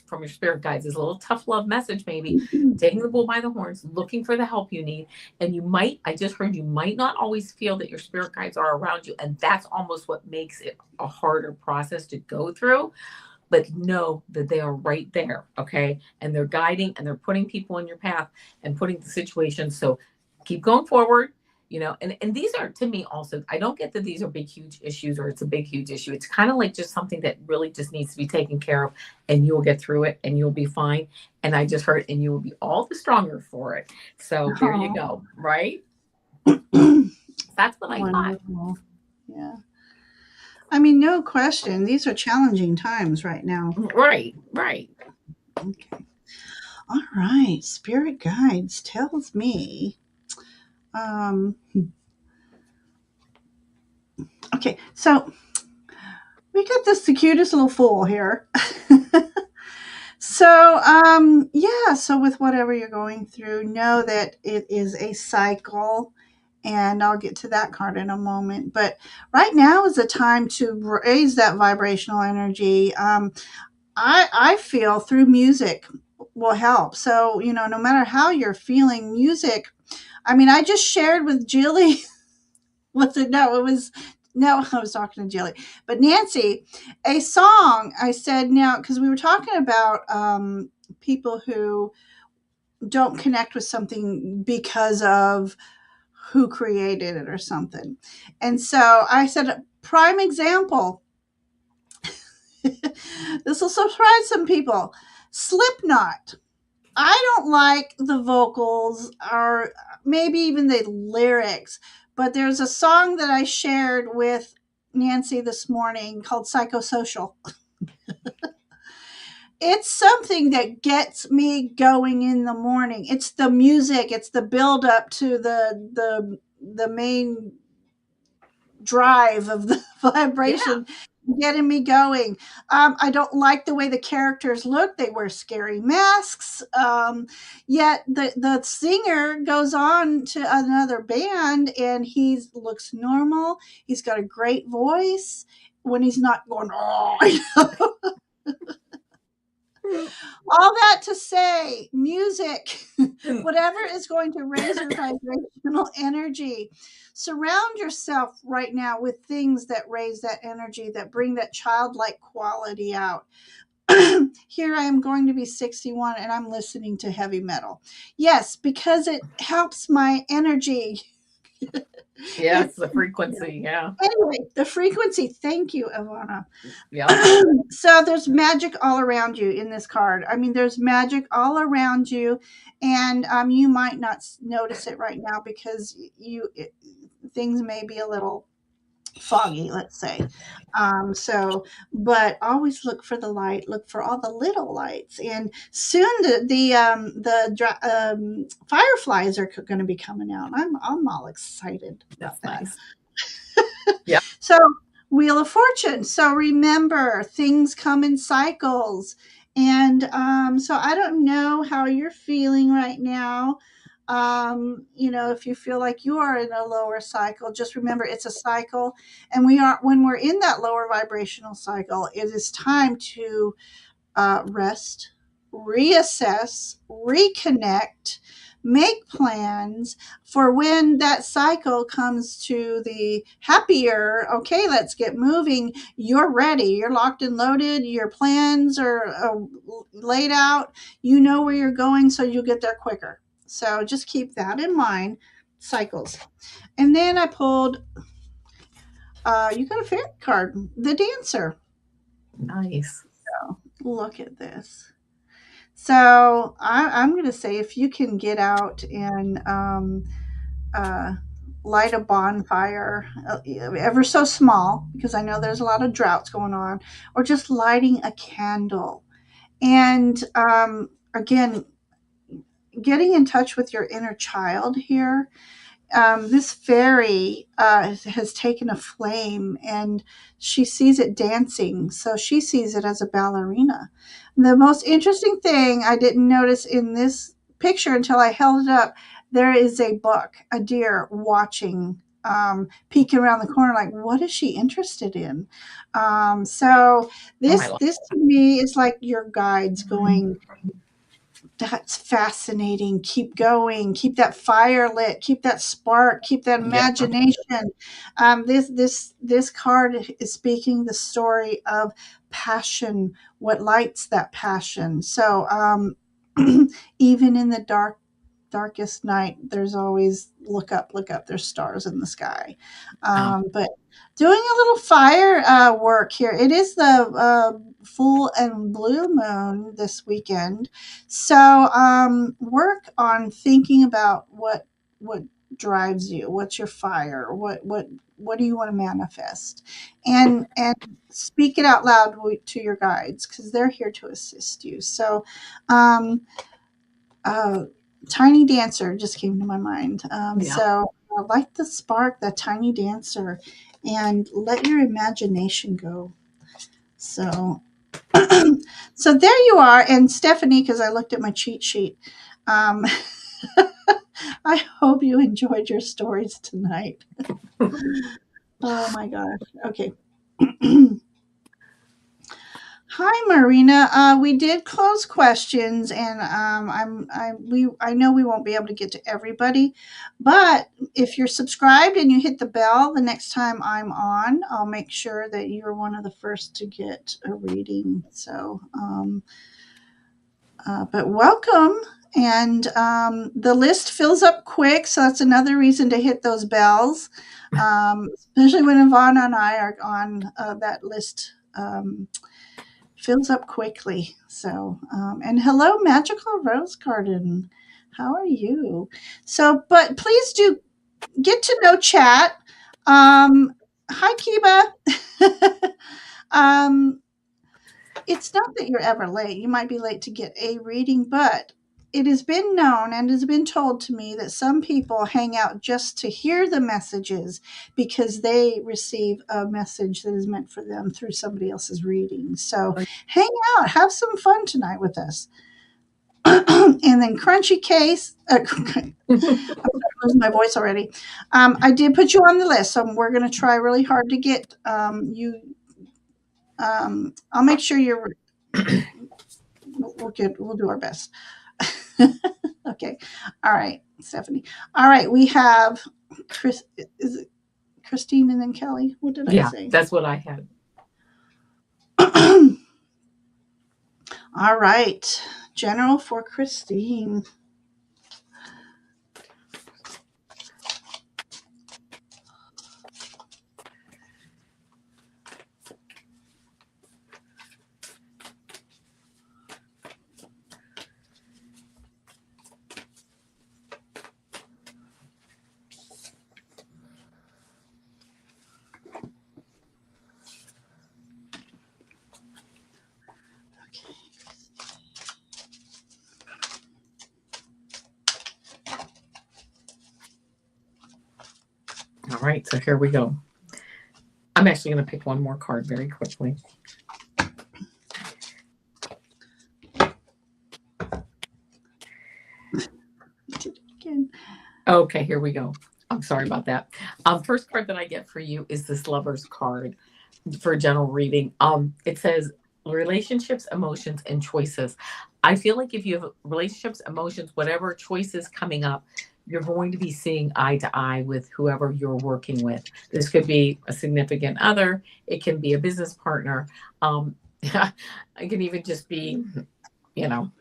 from your spirit guides, is a little tough love message, maybe taking the bull by the horns, looking for the help you need. And I just heard, you might not always feel that your spirit guides are around you. And that's almost what makes it a harder process to go through. but know that they are right there. Okay. And they're guiding and they're putting people in your path and putting the situation. So keep going forward. And these are, to me, also, I don't get that these are big huge issues or it's a big huge issue. It's kind of like just something that really just needs to be taken care of, and you'll get through it and you'll be fine. And I just heard, and you will be all the stronger for it. So there you Oh, go. Right. That's what I thought. wonderful. Yeah. I mean, no question. These are challenging times right now. Right. Right. Okay. All right. Spirit guides tells me. Um, okay. So we got this the cutest little fool here. So, yeah, so with whatever you're going through, know that it is a cycle, and I'll get to that card in a moment. But right now is a time to raise that vibrational energy. I feel through music will help. So, no matter how you're feeling, music. I mean, I just shared with Julie. Was it? No, it was. No, I was talking to Jilly, but Nancy, a song. I said now because we were talking about people who don't connect with something because of who created it or something, and so I said a prime example. This will surprise some people. Slipknot. I don't like the vocals or maybe even the lyrics, but there's a song that I shared with Nancy this morning called Psychosocial. It's something that gets me going in the morning. It's the music, it's the build up to the main drive of the Yeah. vibration getting me going. I don't like the way the characters look. They wear scary masks. Yet the singer goes on to another band and he looks normal. He's got a great voice when he's not going, oh, all that to say, music, whatever is going to raise your vibrational energy, surround yourself right now with things that raise that energy, that bring that childlike quality out. Here I am going to be 61 and I'm listening to heavy metal. Yes, because it helps my energy. Yes. It, The frequency. Yeah. anyway, the frequency. Thank you, Avana. Yep. So there's magic all around you in this card. I mean, there's magic all around you, and you might not notice it right now because things may be a little foggy, let's say. But always look for the light. Look for all the little lights, and soon the fireflies are going to be coming out. I'm all excited That's about that. nice. Yep. So, Wheel of Fortune. So, remember, things come in cycles. And so, I don't know how you're feeling right now. If you feel like you are in a lower cycle, just remember it's a cycle. And when we're in that lower vibrational cycle, it is time to rest, reassess, reconnect, make plans for when that cycle comes to the happier. Okay, let's get moving. You're ready. You're locked and loaded. Your plans are laid out. You know where you're going, so you'll get there quicker. So just keep that in mind. Cycles. And then I pulled, you got a fairy card, the dancer. Nice. Look at this. So I'm going to say if you can get out and uh, light a bonfire, ever so small, because I know there's a lot of droughts going on, or just lighting a candle. And again, getting in touch with your inner child here. This fairy has taken a flame and she sees it dancing. So she sees it as a ballerina. The most interesting thing I didn't notice in this picture until I held it up, there is a buck, a deer watching, peeking around the corner, like, what is she interested in? So Oh, I this to me is like your guides love. going, that's fascinating. Keep going. Keep that fire lit. Keep that spark. Keep that Yeah. imagination. This card is speaking the story of passion, what lights that passion. So even in the darkest night, there's always look up, there's stars in the sky. Oh, But doing a little fire work here. It is the full and blue moon this weekend, so work on thinking about what drives you, what's your fire, what do you want to manifest, and speak it out loud to your guides, because they're here to assist you. So um, uh, tiny dancer just came to my mind. yeah. So light the spark, that tiny dancer, and let your imagination go. So so there you are. And Stephanie, because I looked at my cheat sheet, um, I hope you enjoyed your stories tonight. Oh my gosh. Okay. Hi, Marina. We did close questions, and I know we won't be able to get to everybody, but if you're subscribed and you hit the bell, the next time I'm on, I'll make sure that you're one of the first to get a reading. So, but welcome, and the list fills up quick, so that's another reason to hit those bells, especially when Ivana and I are on that list. Fills up quickly. So, and hello, Magical Rose Garden. How are you? So, but please do get to know chat. Hi, Kiba. um, it's not that you're ever late. You might be late to get a reading, but it has been known and has been told to me that some people hang out just to hear the messages because they receive a message that is meant for them through somebody else's reading. So hang out, have some fun tonight with us. And then Crunchy Case, I'm losing my voice already. I did put you on the list, so we're going to try really hard to get you. I'll make sure you're. We'll get. We'll do our best. Okay. All right, Stephanie. All right, we have Chris. Is it Christine and then Kelly? What did I Yeah, say? that's what I had. All right. General for Christine. All right, so here we go. I'm actually going to pick one more card very quickly. Again. Okay, here we go. I'm sorry about that. First card that I get for you is this Lover's card for general reading. It says relationships, emotions, and choices. I feel like if you have relationships, emotions, whatever choices coming up, you're going to be seeing eye to eye with whoever you're working with. This could be a significant other. It can be a business partner. It can even just be, you know,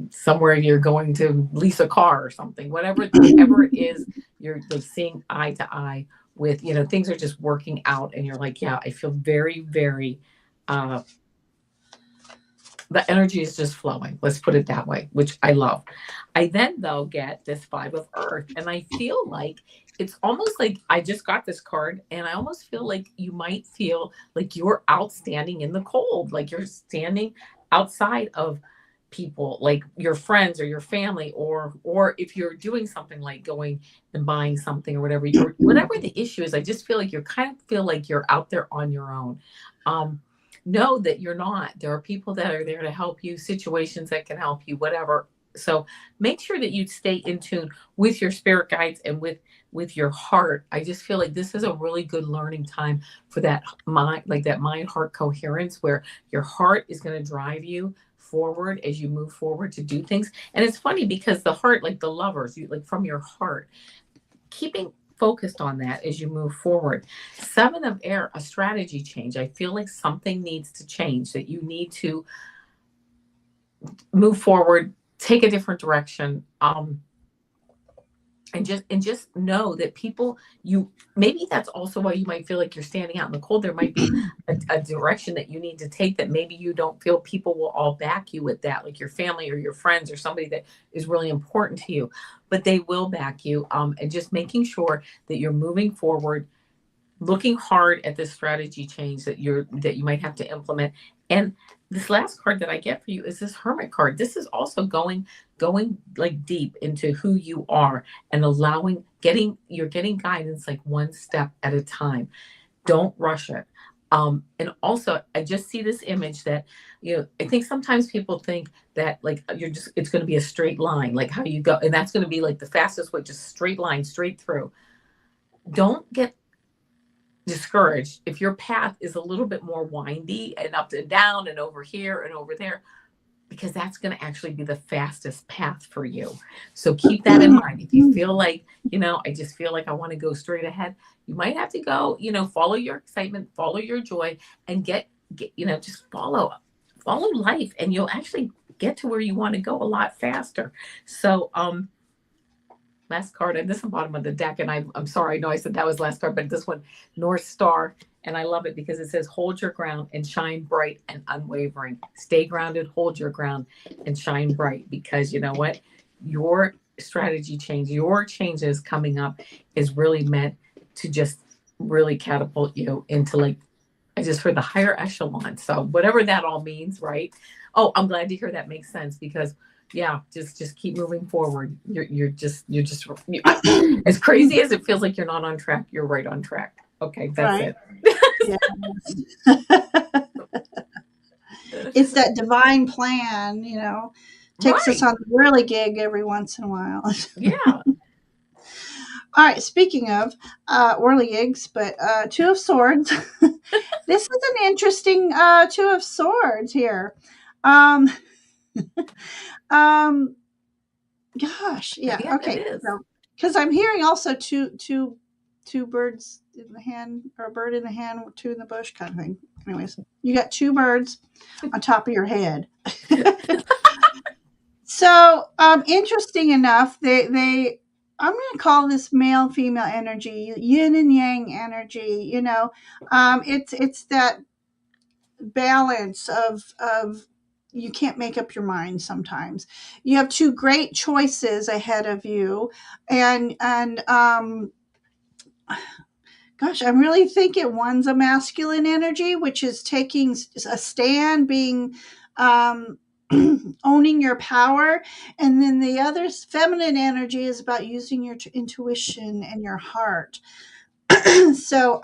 somewhere you're going to lease a car or something. Whatever it is, you're like seeing eye to eye with. Things are just working out, and you're like, yeah, I feel very, very. The energy is just flowing. Let's put it that way, which I love. I then, though, get this Five of Earth, and I feel like it's almost like I just got this card, and I almost feel like you might feel like you're outstanding in the cold, like you're standing outside of people, like your friends or your family, or if you're doing something like going and buying something or whatever the issue is. I just feel like you're kind of feel like you're out there on your own. Know that you're not. There are people that are there to help you, situations that can help you, whatever. So make sure that you stay in tune with your spirit guides and with your heart. I just feel like this is a really good learning time for that mind, like that mind heart coherence, where your heart is going to drive you forward as you move forward to do things. And it's funny because the heart, like the lovers, you like from your heart, keeping focused on that as you move forward. Seven of air, a strategy change. I feel like something needs to change, that you need to move forward, take a different direction. And just know that people, you, maybe that's also why you might feel like you're standing out in the cold. There might be a direction that you need to take that maybe you don't feel people will all back you with that, like your family or your friends or somebody that is really important to you, but they will back you. And just making sure that you're moving forward, looking hard at this strategy change that you might have to implement. And this last card that I get for you is this Hermit card. This is also going like deep into who you are and allowing, getting guidance like one step at a time. Don't rush it. And also, I just see this image that, I think sometimes people think that like it's going to be a straight line, like how you go, and that's going to be like the fastest way, just straight line, straight through. Don't get discouraged if your path is a little bit more windy and up and down and over here and over there, because that's going to actually be the fastest path for you. So keep that in mind. If you feel like, I just feel like I want to go straight ahead, you might have to go, follow your excitement, follow your joy, and get just follow life, and you'll actually get to where you want to go a lot faster. So last card, and this is the bottom of the deck, and I'm sorry, I know I said that was last card, but this one, North Star, and I love it because it says, hold your ground and shine bright and unwavering. Stay grounded, hold your ground, and shine bright, because you know what? Your strategy change, your changes coming up is really meant to just really catapult you into, like, I just heard the higher echelon. So whatever that all means, right? Oh, I'm glad to hear that makes sense, because yeah, just keep moving forward. As crazy as it feels like you're not on track, you're right on track. Okay, that's Right. it. Yeah. It's that divine plan, takes us Right. on the whirly gig every once in a while. Yeah. All right, speaking of whirly gigs, but Two of Swords. This is an interesting Two of Swords here. Um, um, Gosh, yeah, Yeah, it okay. is. So, because I'm hearing also two birds in the hand, or a bird in the hand, two in the bush kind of thing. Anyways, you got two birds on top of your head. So, interesting enough, they I'm going to call this male female energy, yin and yang energy. It's that balance of you can't make up your mind sometimes. You have two great choices ahead of you, and gosh, I'm really thinking one's a masculine energy, which is taking a stand, being um, owning your power, and then the other feminine energy is about using your intuition and your heart. So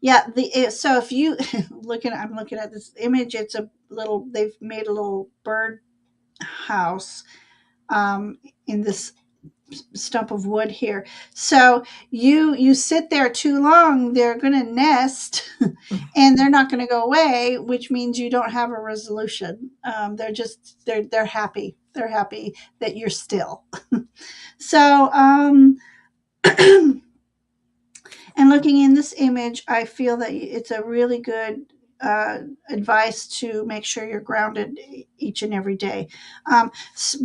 yeah, so if you I'm looking at this image. It's a little, they've made a little bird house in this stump of wood here. So you sit there too long, they're going to nest, and they're not going to go away, which means you don't have a resolution. They're happy. They're happy that you're still. So and looking in this image, I feel that it's a really good advice to make sure you're grounded each and every day,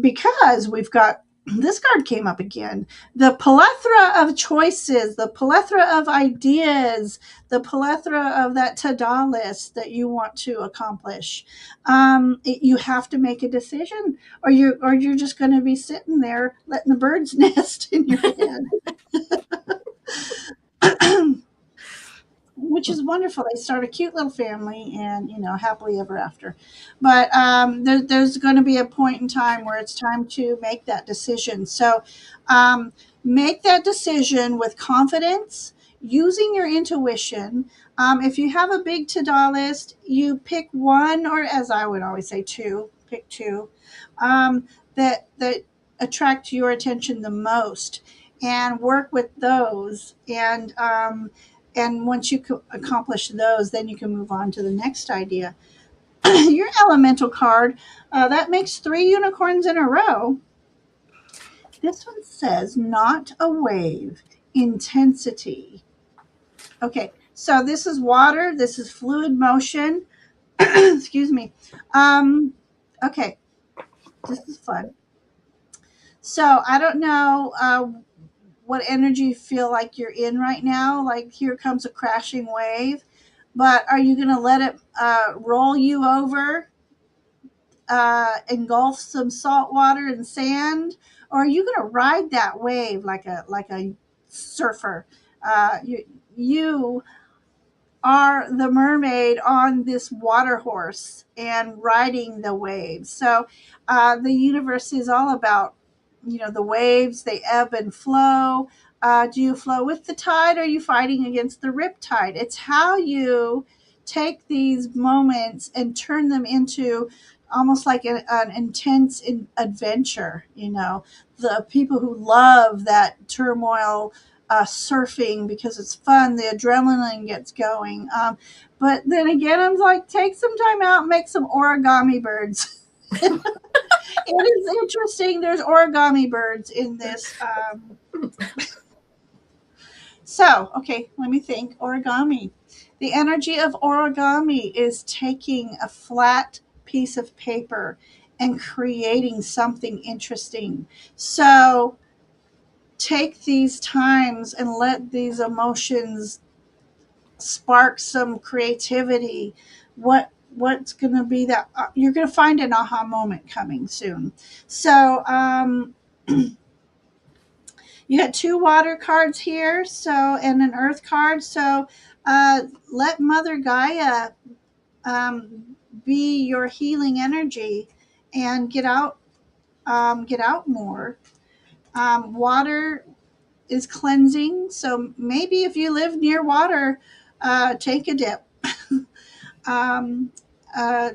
because we've got this card came up again, the plethora of choices, the plethora of ideas, the plethora of that to-do list that you want to accomplish. You have to make a decision, or you're just going to be sitting there letting the birds nest in your head. Which is wonderful. They start a cute little family, and happily ever after. But there's going to be a point in time where it's time to make that decision. So make that decision with confidence, using your intuition. If you have a big to-do list, you pick one, or as I would always say, two. Pick two that attract your attention the most, and work with those. And once you accomplish those, then you can move on to the next idea. Your elemental card, that makes three unicorns in a row. This one says not a wave, intensity. Okay, so this is water, this is fluid motion. Excuse me. Okay, this is fun. So I don't know what energy you feel like you're in right now. Like here comes a crashing wave, but are you going to let it roll you over, engulf some salt water and sand, or are you going to ride that wave like a surfer? You are the mermaid on this water horse and riding the waves. So the universe is all about, the waves, they ebb and flow. Do you flow with the tide, or are you fighting against the rip tide? It's how you take these moments and turn them into almost like an intense adventure. The people who love that turmoil, surfing, because it's fun, the adrenaline gets going. But then again, I'm like, take some time out and make some origami birds. It is interesting. There's origami birds in this. So, okay, let me think. Origami. The energy of origami is taking a flat piece of paper and creating something interesting. So, take these times and let these emotions spark some creativity. What's going to be that you're going to find an aha moment coming soon. So you got two water cards here, so, and an earth card. So let Mother Gaia be your healing energy and get out more. Water is cleansing, so maybe if you live near water, take a dip. um, uh,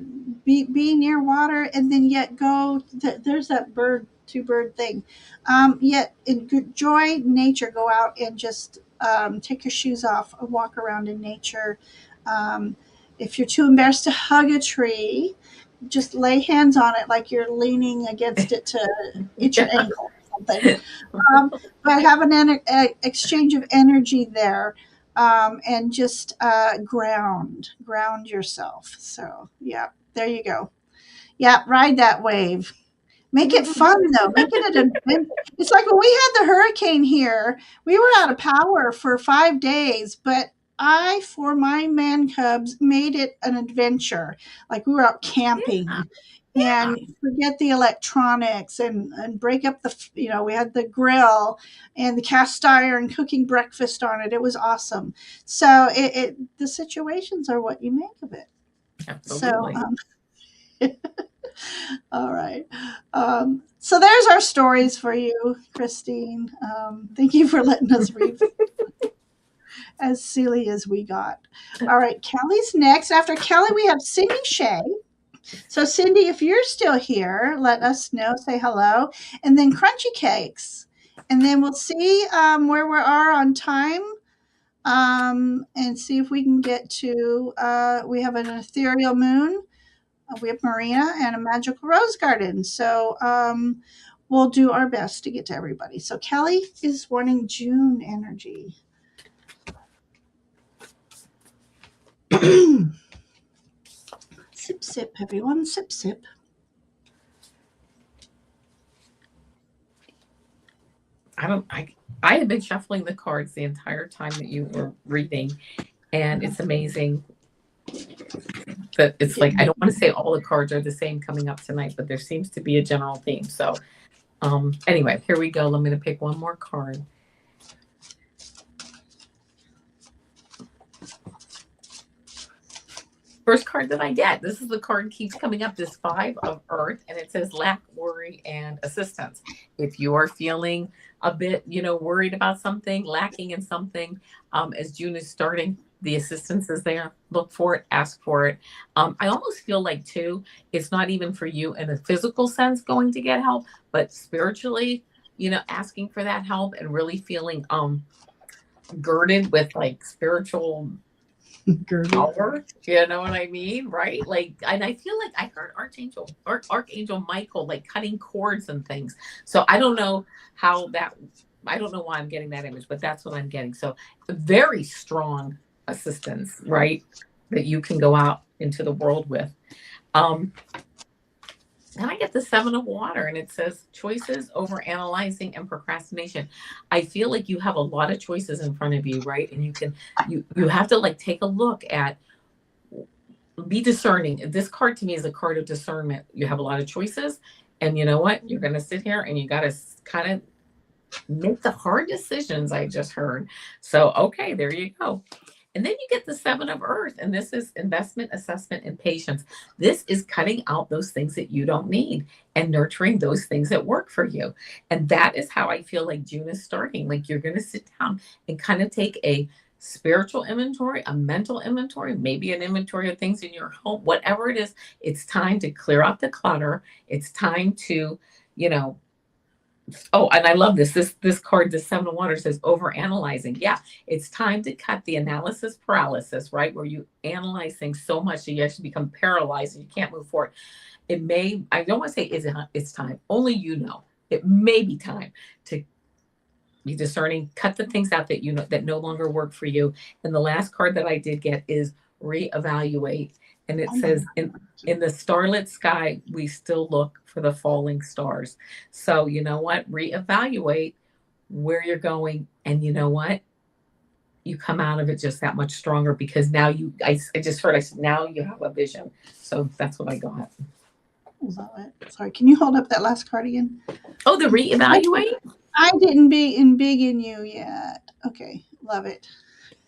be near water, and then yet there's that two bird thing. Yet enjoy nature. Go out and just take your shoes off and walk around in nature. Um, if you're too embarrassed to hug a tree, just lay hands on it like you're leaning against it to itch your Yeah. ankle or something. um, but have an exchange of energy there, and just ground yourself. So yeah, there you go. Yeah, ride that wave. Make it fun though. Make it an adventure. It's like when we had the hurricane here, we were out of power for 5 days, but I, for my man cubs, made it an adventure. Like we were out Yeah. camping Yeah. and forget the electronics and break up we had the grill and the cast iron cooking breakfast on it. It was awesome. So the situations are what you make of it. So Absolutely. all right. So there's our stories for you, Christine. Thank you for letting us read as silly as we got. All right, Kelly's next. After Kelly, we have Cindy Shea. So, Cindy, if you're still here, let us know. Say hello. And then Crunchy Cakes. And then we'll see where we are on time, and see if we can get to. We have an ethereal moon. We have Marina and a magical rose garden. So we'll do our best to get to everybody. So Kelly is wanting June energy. Sip, sip, everyone. Sip, sip. I don't. I have been shuffling the cards the entire time that you were reading, and it's amazing that it's like I don't want to say all the cards are the same coming up tonight, but there seems to be a general theme. So, anyway, here we go. I'm going to pick one more card. First card that I get. This is the card keeps coming up. This 5 of Earth, and it says lack, worry, and assistance. If you are feeling a bit, worried about something, lacking in something, as June is starting, the assistance is there. Look for it, ask for it. I almost feel like too, it's not even for you in a physical sense going to get help, but spiritually, asking for that help and really feeling girded with like spiritual Girdle. power. You know what I mean? Right? Like, and I feel like I heard Archangel Michael, like cutting cords and things. So I don't know how that, I don't know why I'm getting that image, but that's what I'm getting. So very strong assistance, right? That you can go out into the world with. Um, then I get the seven of water and it says choices over analyzing and procrastination. I feel like you have a lot of choices in front of you, right? And you have to like take a look at, be discerning. This card to me is a card of discernment. You have a lot of choices, and you know what? You're going to sit here and you got to kind of make the hard decisions. I just heard. So, okay, there you go. And then you get the seven of earth, and this is investment, assessment, and patience. This is cutting out those things that you don't need and nurturing those things that work for you. And that is how I feel like June is starting. Like you're going to sit down and kind of take a spiritual inventory, a mental inventory, maybe an inventory of things in your home, whatever it is. It's time to clear out the clutter. It's time to, you know, oh, and I love this. This card, the seven of water, says over analyzing. Yeah, it's time to cut the analysis paralysis, right? Where you analyze things so much that you actually become paralyzed and you can't move forward. It may, I don't want to say it's time. Only you know. It may be time to be discerning, cut the things out that you know that no longer work for you. And the last card that I did get is reevaluate. And it Oh my says in the starlit sky, we still look for the falling stars. So you know what? Reevaluate where you're going. And you know what? You come out of it just that much stronger because now I just heard, I said, now you have a vision. So that's what I got. Love it. Sorry, can you hold up that last card again? Oh, the I, reevaluate? I didn't be in big in you yet. Okay, love it.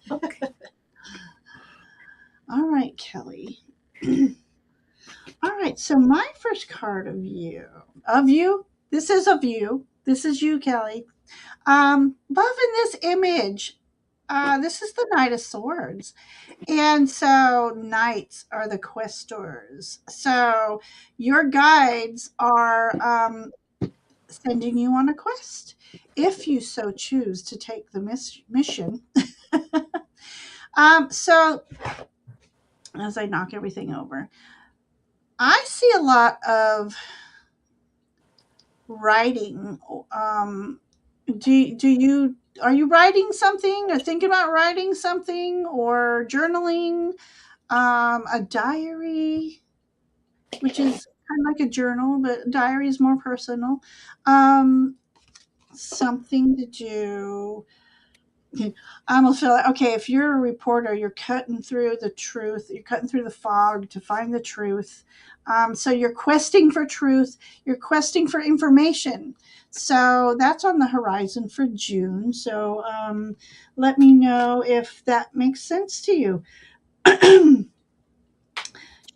Okay. All right, Kelly. All right, so my first card of you, this is of you. This is you, Kelly. Loving this image. This is the Knight of Swords. And so knights are the questors. So your guides are sending you on a quest if you so choose to take the mission. So as I knock everything over, I see a lot of writing. Do you are you writing something or thinking about writing something or journaling? A diary, which is kind of like a journal, but diary is more personal. Um, Something to do. I almost feel like, okay, if you're a reporter, you're cutting through the truth, you're cutting through the fog to find the truth. So you're questing for truth, you're questing for information. So that's on the horizon for June. So let me know if that makes sense to you.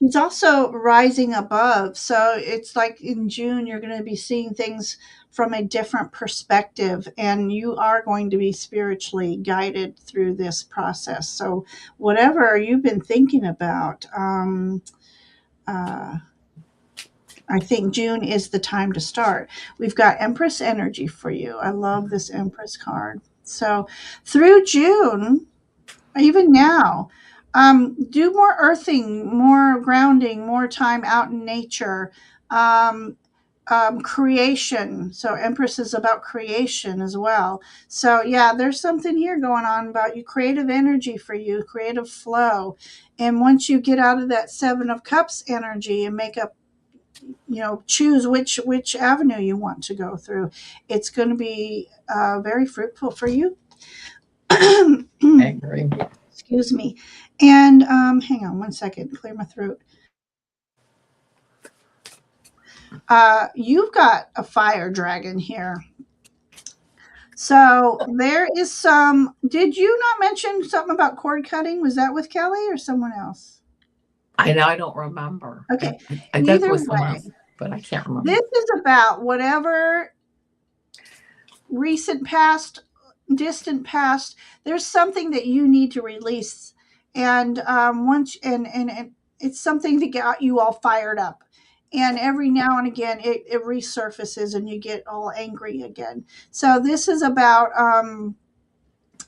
He's also rising above. So it's like in June, you're going to be seeing things from a different perspective, and you are going to be spiritually guided through this process. So, whatever you've been thinking about, uh, I think June is the time to start. We've got Empress energy for you. I love this Empress card. So, through June, even now, do more earthing, more grounding, more time out in nature. um, Creation, so Empress is about creation as well. So yeah, there's something here going on about you, creative energy for you, creative flow. And once you get out of that Seven of Cups energy and make up, choose which avenue you want to go through, it's going to be very fruitful for you. I agree. Excuse me. And hang on one second, clear my throat. You've got a fire dragon here. So there is some. Did you not mention something about cord cutting? Was that with Kelly or someone else? I know I don't remember. Okay. I thought it Either was someone way, else, but I can't remember. this is about whatever recent past, distant past. There's something that you need to release, and once and it's something to get you all fired up. And every now and again, it resurfaces, and you get all angry again. So this is about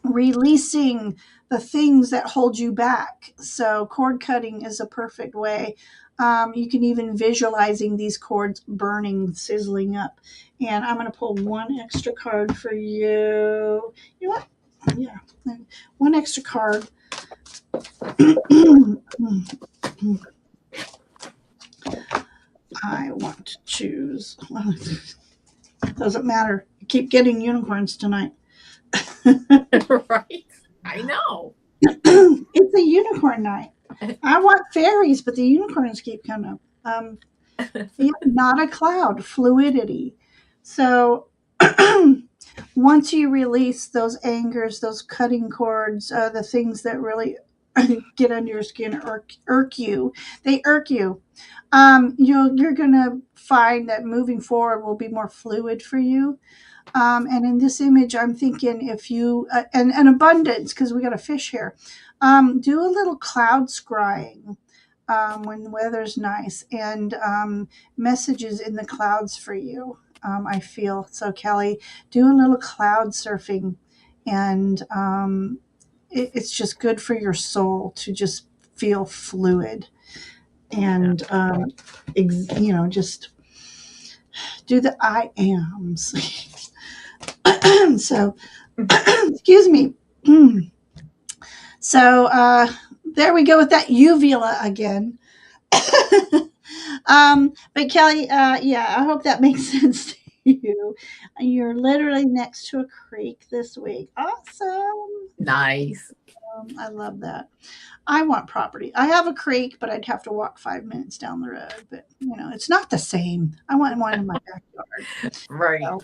releasing the things that hold you back. So cord cutting is a perfect way. You can even visualizing these cords burning, sizzling up. And I'm going to pull one extra card for you. You know what? Yeah, one extra card. I want to choose. Well, doesn't matter. You keep getting unicorns tonight. Right. I know. It's a unicorn night. I want fairies, but the unicorns keep coming up. Yeah, not a cloud, fluidity. So once you release those angers, those cutting cords, the things that really get under your skin, irk you, they irk you. You're gonna find that moving forward will be more fluid for you. And in this image, I'm thinking if you and abundance, because we got a fish here, do a little cloud scrying when the weather's nice, and messages in the clouds for you. I feel so, Kelly. Do a little cloud surfing, and it's just good for your soul to just feel fluid and just do the I ams. So, excuse me. So there we go with that uvula again. But Kelly, yeah, I hope that makes sense to you. You're literally next to a creek this week. Awesome. Nice. I love that. I want property. I have a creek, but I'd have to walk 5 minutes down the road. But it's not the same. I want one in my backyard. Right. So,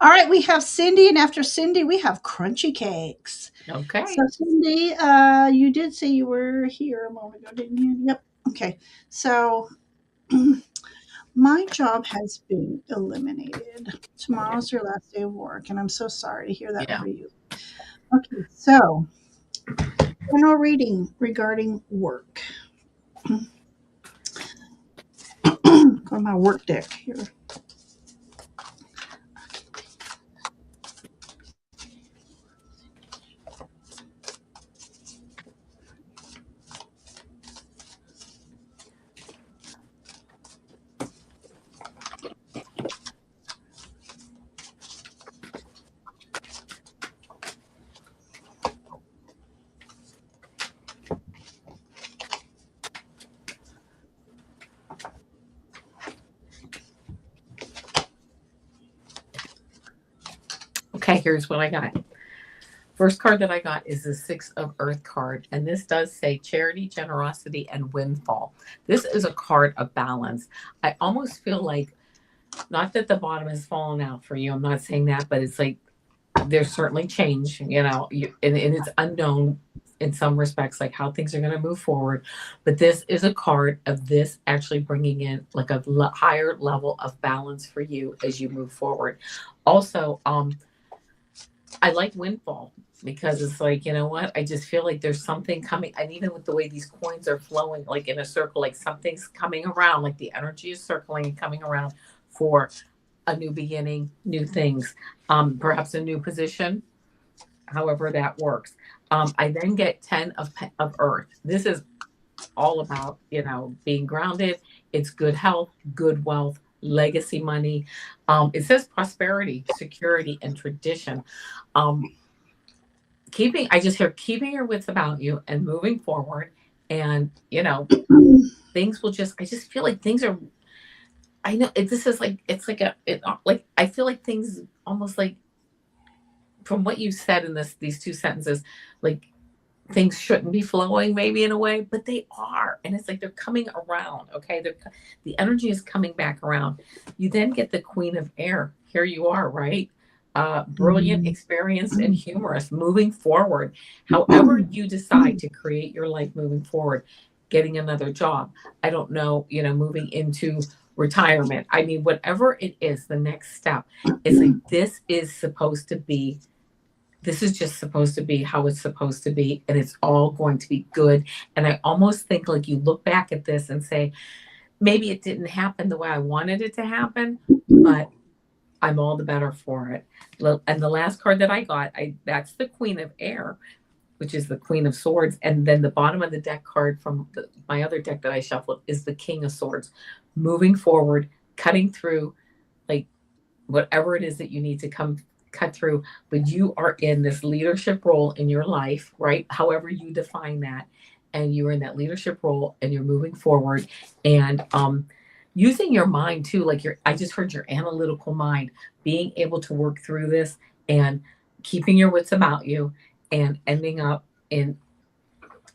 all right, we have Cindy, and after Cindy, we have crunchy cakes. Okay. So, Cindy, you did say you were here a moment ago, didn't you? Yep. Okay. So, my job has been eliminated. Tomorrow's your last day of work, and I'm so sorry to hear that Yeah. for you. Okay. So, general reading regarding work. Go to my work deck here. Okay, here's what I got. First card that I got is the Six of Earth card, and this does say charity, generosity, and windfall. This is a card of balance. I almost feel like, not that the bottom has fallen out for you, I'm not saying that, but it's like there's certainly change, and it's unknown in some respects, like how things are going to move forward. But this is a card of this actually bringing in like a higher level of balance for you as you move forward. Also, I like windfall because it's like, you know what? I just feel like there's something coming. And even with the way these coins are flowing, like in a circle, like something's coming around, like the energy is circling and coming around for a new beginning, new things, perhaps a new position, however that works. I then get 10 of Earth. This is all about, being grounded. It's good health, good wealth, legacy money. It says prosperity, security, and tradition. Um, I just hear keeping your wits about you and moving forward. And, things will I just feel like things are, I know this is like, it's like like, I feel like things almost like from what you said in these two sentences, like things shouldn't be flowing maybe in a way, but they are. And it's like they're coming around. Okay. The energy is coming back around. You then get the Queen of Air. Here you are, right? Brilliant, experienced, and humorous moving forward. However, you decide to create your life moving forward, getting another job. I don't know, moving into retirement. I mean, whatever it is, the next step is like this is just supposed to be how it's supposed to be, and it's all going to be good. And I almost think like you look back at this and say, maybe it didn't happen the way I wanted it to happen, but I'm all the better for it. And the last card that I got, that's the Queen of Air, which is the Queen of Swords. And then the bottom of the deck card from my other deck that I shuffled is the King of Swords. Moving forward, cutting through, like whatever it is that you need to cut through, but you are in this leadership role in your life, right? However you define that. And you're in that leadership role and you're moving forward. And using your mind too, like I just heard your analytical mind, being able to work through this and keeping your wits about you and ending up in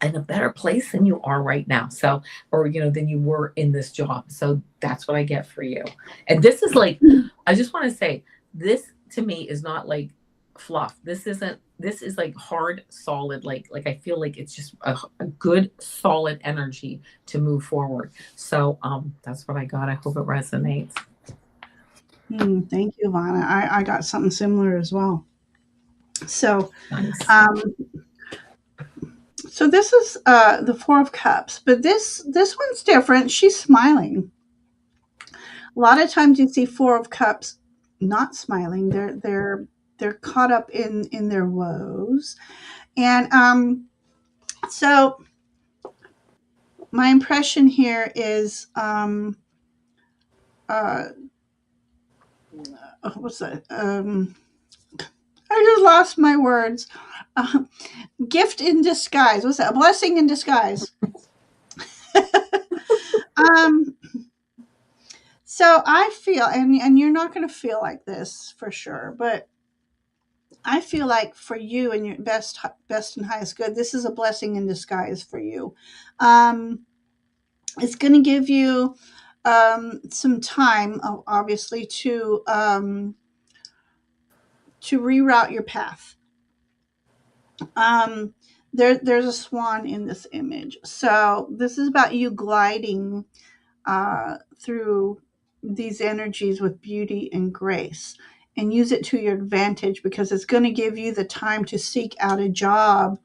a better place than you are right now. So, or, than you were in this job. So that's what I get for you. And this is like, I just want to say, this to me is not like fluff. This is like hard, solid, like I feel like it's just a good, solid energy to move forward. So, that's what I got. I hope it resonates. Thank you, Avana. I got something similar as well. So, Nice. um, so this is the Four of Cups, but this one's different. She's smiling. A lot of times you see Four of Cups not smiling. They're caught up in their woes, and so my impression here is uh, what's that? I just lost my words. Uh, Gift in disguise. What's that? A blessing in disguise. um, so I feel, and you're not going to feel like this for sure, but I feel like for you and your best and highest good, this is a blessing in disguise for you. Um, it's going to give you some time, obviously, to reroute your path. Um, there's a swan in this image, so this is about you gliding through these energies with beauty and grace, and use it to your advantage because it's going to give you the time to seek out a job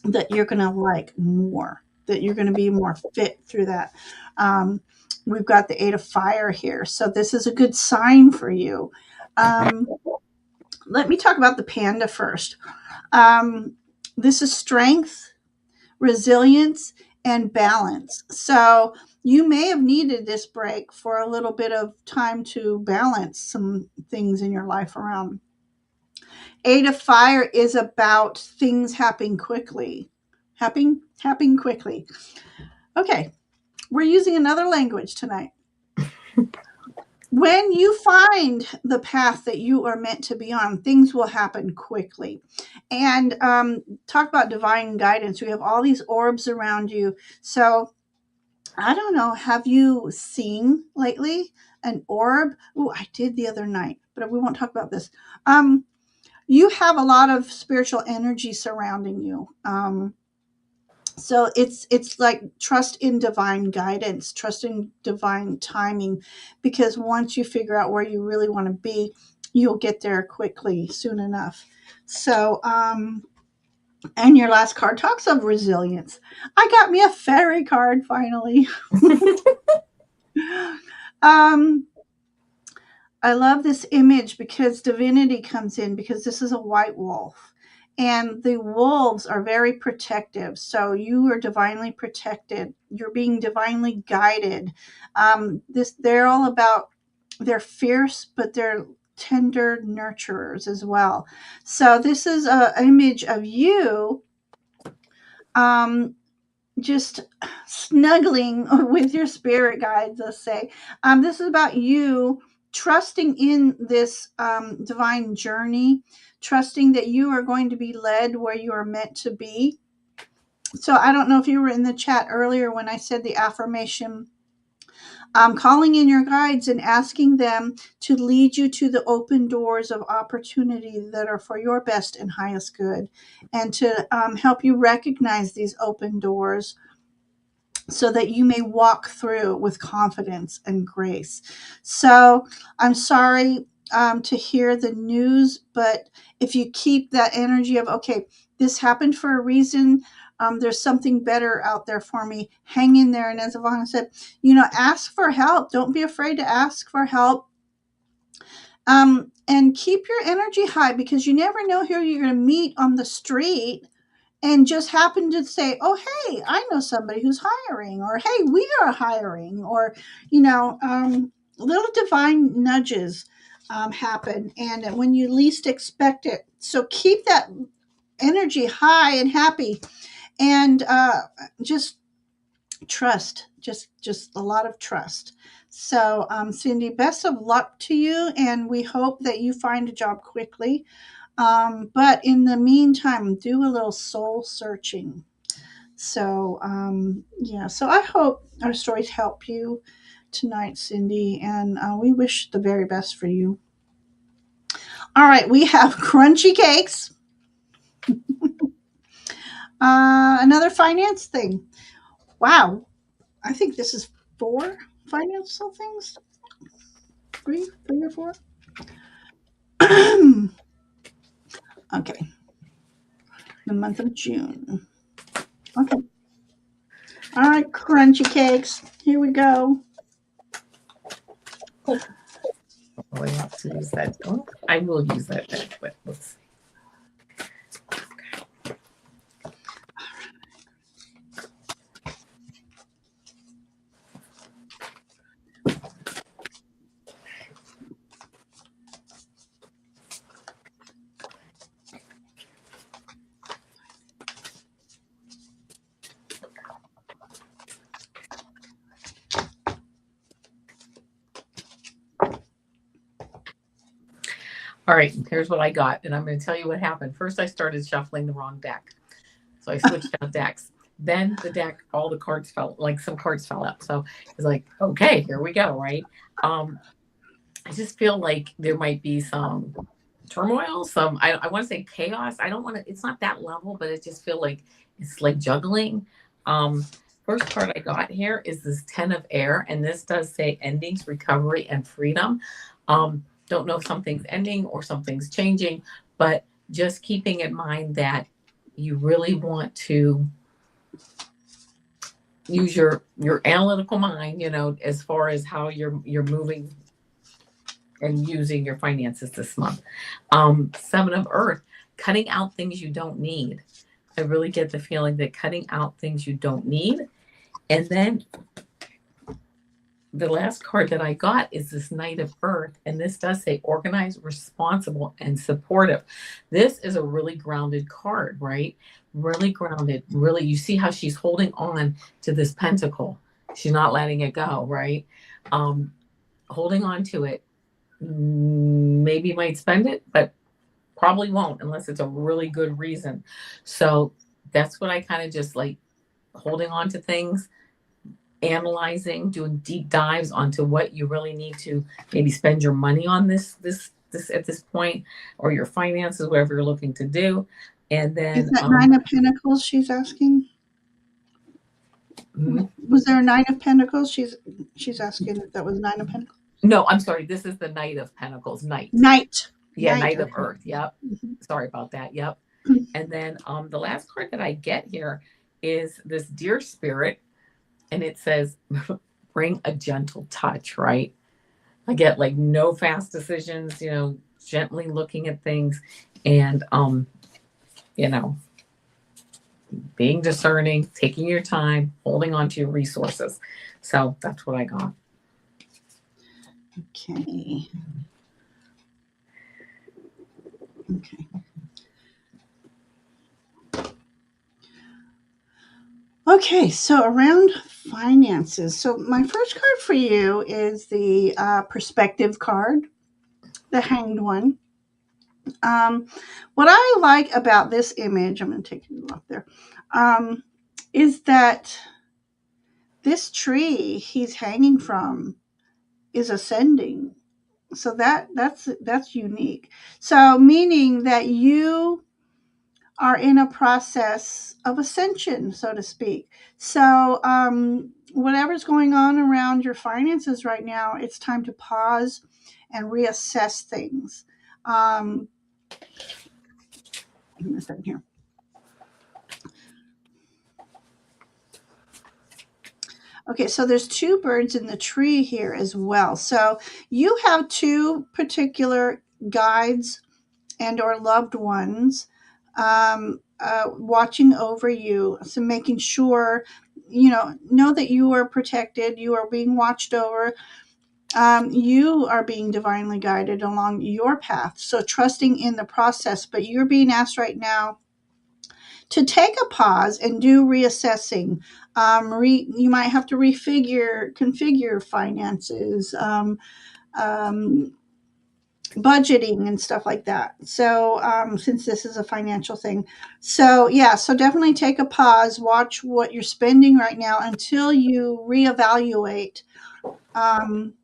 that you're going to like more, that you're going to be more fit through that. Um, we've got the Eight of Fire here, so this is a good sign for you. Um, let me talk about the panda first. Um, this is strength, resilience, and balance. So you may have needed this break for a little bit of time to balance some things in your life around. Eight of Fire is about things happening quickly. Happening quickly. Okay, we're using another language tonight. When you find the path that you are meant to be on, things will happen quickly. And talk about divine guidance. We have all these orbs around you. So I don't know. Have you seen lately an orb? Oh, I did the other night, but we won't talk about this. You have a lot of spiritual energy surrounding you. So it's like trust in divine guidance, trust in divine timing, because once you figure out where you really want to be, you'll get there quickly, soon enough. So and your last card talks of resilience. I got me a fairy card finally. um I love this image because divinity comes in, because this is a white wolf. And the wolves are very protective. So you are divinely protected. You're being divinely guided. They're all about, they're fierce, but they're tender nurturers as well. So this is an image of you um, just snuggling with your spirit guides, let's say. This is about you trusting in this divine journey, trusting that you are going to be led where you are meant to be. So I don't know if you were in the chat earlier when I said the affirmation. Calling in your guides and asking them to lead you to the open doors of opportunity that are for your best and highest good, and to help you recognize these open doors so that you may walk through with confidence and grace. So I'm sorry to hear the news, but if you keep that energy of, okay, this happened for a reason, there's something better out there for me, hang in there. And as Ivana said, ask for help. Don't be afraid to ask for help. And keep your energy high, because you never know who you're going to meet on the street and just happen to say, "Oh, hey, I know somebody who's hiring," or "Hey, we are hiring," or, little divine nudges happen, and when you least expect it. So keep that energy high and happy, and just trust, just a lot of trust. So, Cindy, best of luck to you, and we hope that you find a job quickly. But in the meantime, do a little soul searching. So, yeah, so I hope our stories help you tonight, Cindy, and we wish the very best for you. All right, we have crunchy cakes, another finance thing. Wow, I think this is four financial things, three or four. Okay, the month of June. Okay, all right, crunchy cakes. Here we go. Oh, I have to use that. Oh, I will use that then, but let's see. All right, here's what I got, and I'm going to tell you what happened. First, I started shuffling the wrong deck, so I switched out decks. Then the deck, all the cards fell, like some cards fell out. So it's like, okay, here we go, right? I just feel like there might be some turmoil, some I want to say chaos. I don't want to. It's not that level, but I just feel like it's like juggling. Um, First card I got here is this Ten of Air, and this does say endings, recovery, and freedom. Don't know if something's ending or something's changing, but just keeping in mind that you really want to use your analytical mind, as far as how you're moving and using your finances this month. Seven of Earth, cutting out things you don't need. I really get the feeling that cutting out things you don't need. And then the last card that I got is this Knight of Earth, and this does say organized, responsible, and supportive. This is a really grounded card, right? Really grounded. Really, you see how she's holding on to this pentacle. She's not letting it go, right? Holding on to it. Maybe might spend it, but probably won't unless it's a really good reason. So that's what I kind of just like, holding on to things, analyzing, doing deep dives onto what you really need to maybe spend your money on this at this point, or your finances, whatever you're looking to do. And Is then that Nine of Pentacles she's asking? mhm. Was there a Nine of Pentacles? She's asking if that was Nine of Pentacles. No, I'm sorry. This is the Knight of Pentacles, Knight. Knight. Yeah, Knight. Knight of Okay. Earth. Yep. Sorry about that. Yep. Mhm. And then the last card that I get here is this Deer Spirit, and it says, bring a gentle touch, right? I get like no fast decisions, gently looking at things, and you know, being discerning, taking your time, holding on to your resources. So that's what I got. Okay. Okay. Okay, so around finances. So my first card for you is the perspective card, the hanged one. Um, what I like about this image, I'm going to take it off there, is that this tree he's hanging from is ascending. So that's unique. So meaning that you are in a process of ascension, so to speak. So, whatever's going on around your finances right now, it's time to pause and reassess things. Um, Give me a second here. Okay, so there's two birds in the tree here as well. So you have two particular guides and or loved ones watching over you, so making sure know that you are protected, you are being watched over, you are being divinely guided along your path. So trusting in the process, but you're being asked right now to take a pause and do reassessing. You might have to configure finances, um, budgeting and stuff like that. So, since this is a financial thing, so yeah, so definitely take a pause, watch what you're spending right now until you reevaluate. Um,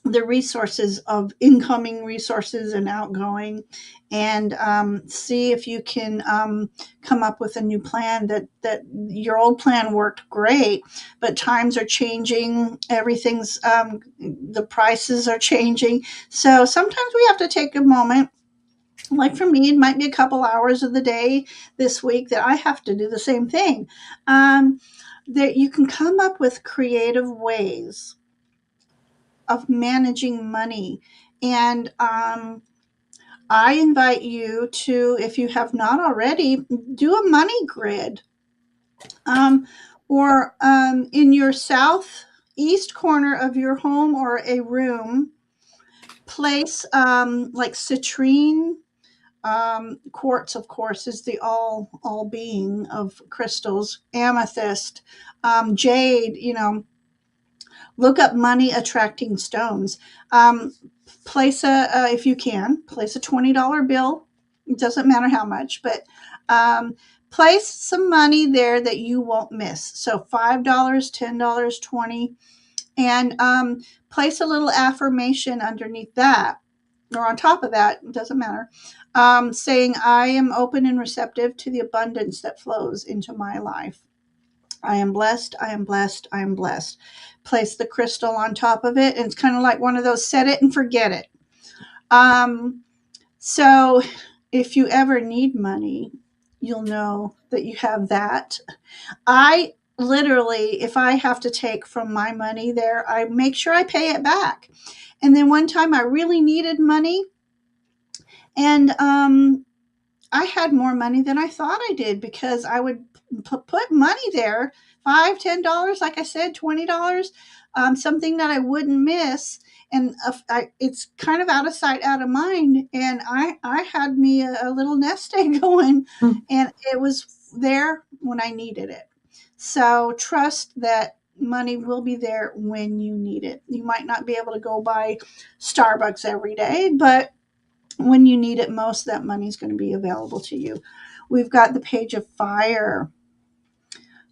the resources of incoming resources and outgoing, and see if you can come up with a new plan. That your old plan worked great, but times are changing, everything's the prices are changing, so sometimes we have to take a moment. Like for me, it might be a couple hours of the day this week that I have to do the same thing. um, that you can come up with creative ways of managing money. And I invite you to, if you have not already, do a money grid. Um, or in your southeast corner of your home or a room, place like citrine. Quartz, of course, is the all being of crystals. Amethyst, jade. Look up money attracting stones. Um, place if you can, place a $20 bill. It doesn't matter how much, but um, place some money there that you won't miss. So $5, $10, 20, and place a little affirmation underneath that or on top of that. It doesn't matter. Saying, I am open and receptive to the abundance that flows into my life. I am blessed. I am blessed. I am blessed. Place the crystal on top of it. And it's kind of like one of those set it and forget it. Um, so if you ever need money, you'll know that you have that. I literally, if I have to take from my money there, I make sure I pay it back. And then one time I really needed money, and I had more money than I thought I did because I would put money there, $5, $10, like I said, $20, something that I wouldn't miss. And it's kind of out of sight, out of mind. And I had me a little nest egg going, Mm. and it was there when I needed it. So trust that money will be there when you need it. You might not be able to go buy Starbucks every day, but when you need it most, that money is going to be available to you. We've got the page of fire.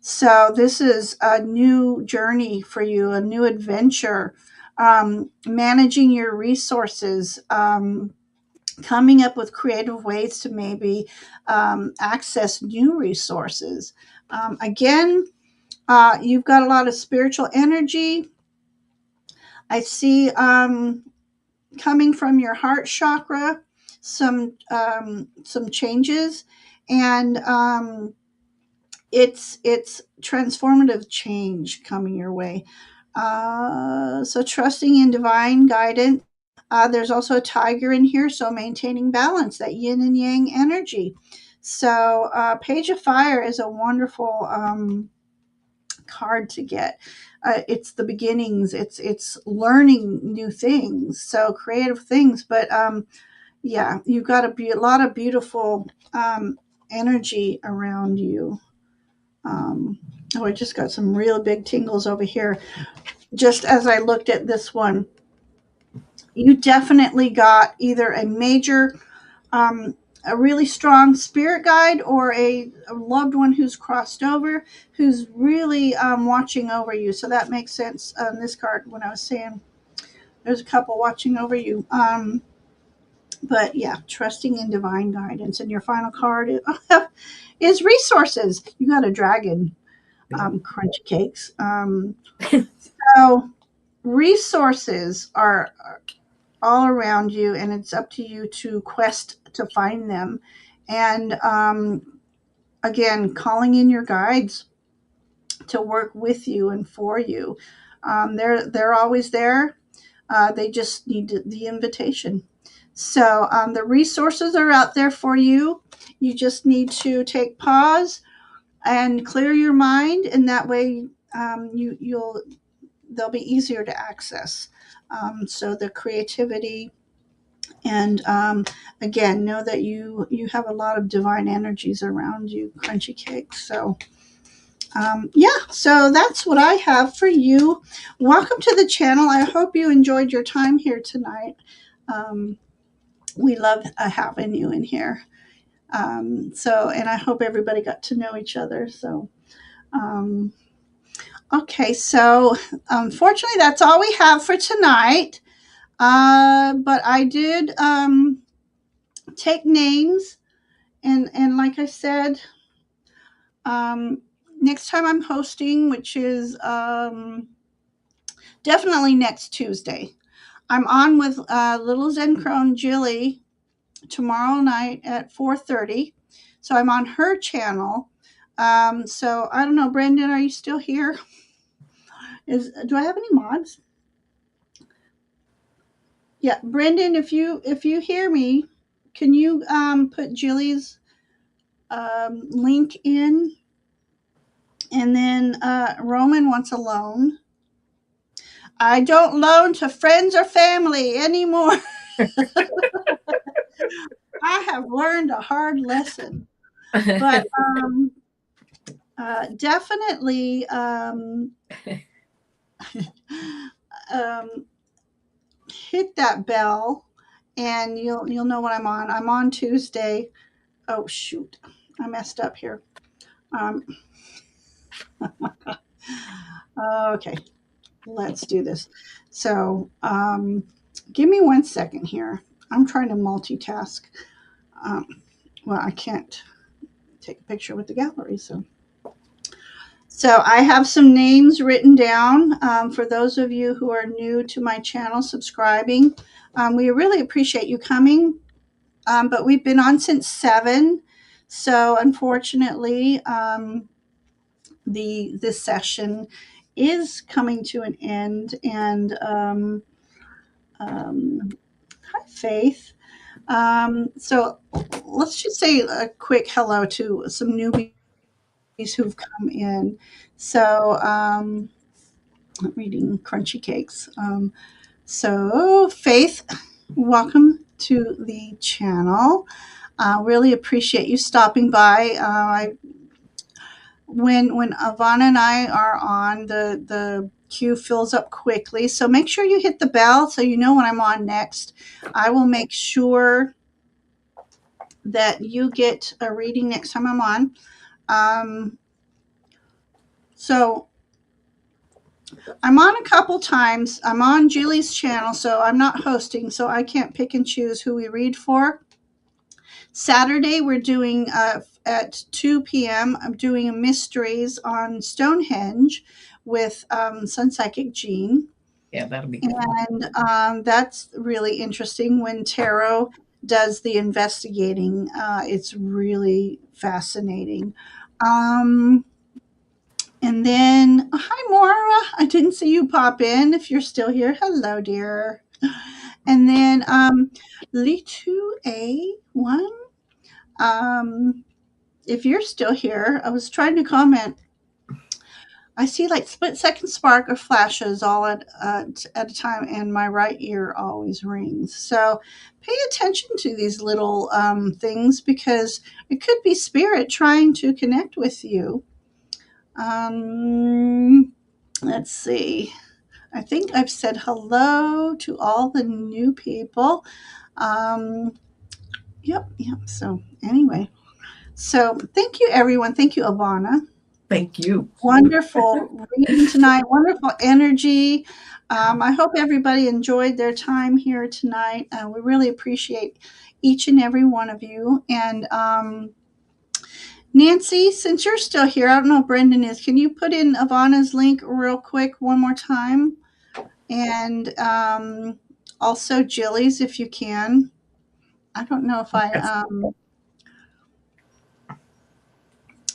So this is a new journey for you, a new adventure, managing your resources, coming up with creative ways to maybe access new resources. Again, you've got a lot of spiritual energy. I see coming from your heart chakra, some changes, and it's transformative change coming your way. So trusting in divine guidance. There's also a tiger in here, so maintaining balance, that yin and yang energy. So Page of Fire is a wonderful card to get. It's the beginnings. It's learning new things, so creative things. But yeah, you've got a lot of beautiful energy around you. Oh, I just got some real big tingles over here. Just as I looked at this one, you definitely got either a major, a really strong spirit guide, or a loved one who's crossed over, who's really watching over you. So that makes sense on this card when I was saying there's a couple watching over you. But yeah, trusting in divine guidance. And your final card is resources. You got a dragon, crunchy cakes. So resources are all around you, and it's up to you to quest to find them. And again, calling in your guides, to work with you and for you. They're always there. They just need the invitation. So the resources are out there for you. You just need to take pause and clear your mind, and that way you'll they'll be easier to access. So the creativity, and again, know that you have a lot of divine energies around you, Crunchy Cake. So yeah, so that's what I have for you. Welcome to the channel. I hope you enjoyed your time here tonight. Um, we love having you in here. And I hope everybody got to know each other. So, um, okay, so unfortunately, that's all we have for tonight. But I did take names, and like I said, um, next time I'm hosting, which is definitely next Tuesday. I'm on with Little Zen Crone Jilly tomorrow night at 4:30. So I'm on her channel. So I don't know, Brendan, are you still here? Do I have any mods? Yeah, Brendan, if you hear me, can you put Jilly's link in? And then Roman wants a loan. I don't loan to friends or family anymore. I have learned a hard lesson. But definitely um, hit that bell, and you'll know what I'm on. I'm on Tuesday. Oh shoot, I messed up here. Um, okay, let's do this. So give me 1 second here. I'm trying to multitask. Um, well, I can't take a picture with the gallery, so I have some names written down for those of you who are new to my channel, subscribing. We really appreciate you coming, but we've been on since 7. So unfortunately, this session is coming to an end. And hi, Faith. So let's just say a quick hello to some newbies who've come in. So I'm reading Crunchy Cakes. So Faith, welcome to the channel. Really appreciate you stopping by. When Avana and I are on, the queue fills up quickly. So make sure you hit the bell so you know when I'm on next. I will make sure that you get a reading next time I'm on. So I'm on a couple times. I'm on Julie's channel, so I'm not hosting, so I can't pick and choose who we read for. Saturday, we're doing at 2 p.m. I'm doing a mysteries on Stonehenge with Sun Psychic Jean. Yeah, that'll be good. And that's really interesting when tarot does the investigating. It's really fascinating. And then, hi, Maura. I didn't see you pop in. If you're still here, hello, dear. And then Litu A1. If you're still here, I was trying to comment. I see like split-second spark or flashes all at a time, and my right ear always rings. So pay attention to these little things, because it could be spirit trying to connect with you. Let's see. I think I've said hello to all the new people. Um, yep. So anyway, so thank you, everyone. Thank you, Avana. Thank you. Wonderful reading tonight. Wonderful energy. I hope everybody enjoyed their time here tonight. We really appreciate each and every one of you. And Nancy, since you're still here, I don't know if Brendan is. Can you put in Avana's link real quick one more time? And also Jilly's, if you can. I don't know if I Yes.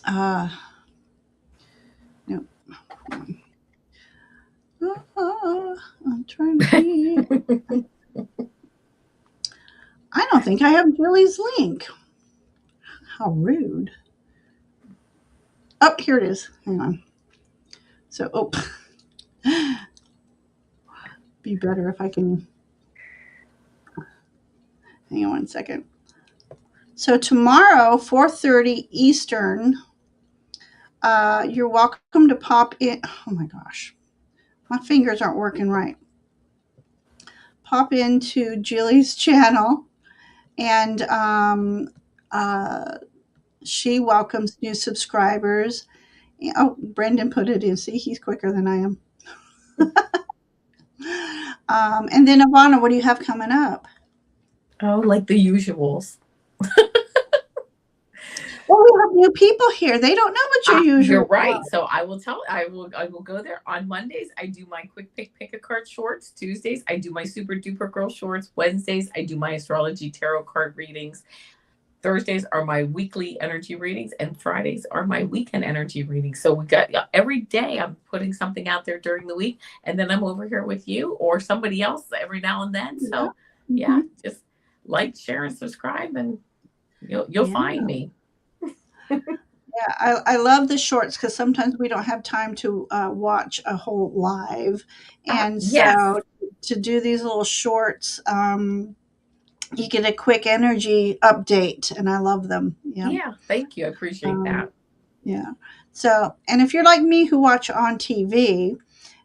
uh, no. I'm trying to see. I don't think I have Julie's link. How rude. Oh, here it is. Hang on. So, be better if I can. Hang on one second. So tomorrow, 4:30 Eastern. You're welcome to pop in. Oh my gosh, my fingers aren't working right. Pop into Julie's channel, and she welcomes new subscribers. Oh, Brendan put it in. See, he's quicker than I am. And then Avana, what do you have coming up? Oh, like the usuals. Well, we have new people here. They don't know what your You're usual. right. So I will go there on Mondays. I do my quick pick a card shorts. Tuesdays I do my super duper girl shorts. Wednesdays I do my astrology tarot card readings. Thursdays are my weekly energy readings, and Fridays are my weekend energy readings. So we got every day I'm putting something out there during the week, and then I'm over here with you or somebody else every now and then. Yeah. So Mm-hmm. yeah, just like, share, and subscribe, and you'll find me. Yeah, I love the shorts because sometimes we don't have time to watch a whole live, and Yes. so to do these little shorts, you get a quick energy update, and I love them. Yeah. Thank you. I appreciate that. Yeah. So, and if you're like me who watch on TV,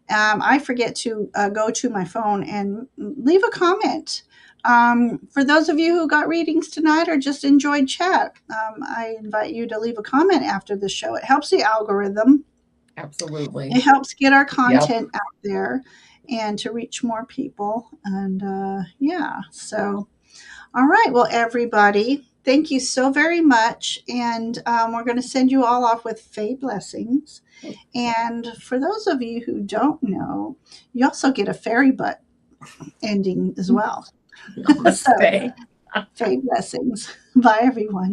I forget to go to my phone and leave a comment. For those of you who got readings tonight or just enjoyed chat, I invite you to leave a comment after the show. It helps the algorithm. Absolutely. It helps get our Yep. content out there and to reach more people. And yeah, so all right. Well, everybody, thank you so very much. And we're going to send you all off with Faye blessings. And for those of you who don't know, you also get a fairy butt ending as well. So, Namaste. Faye blessings. Bye, everyone.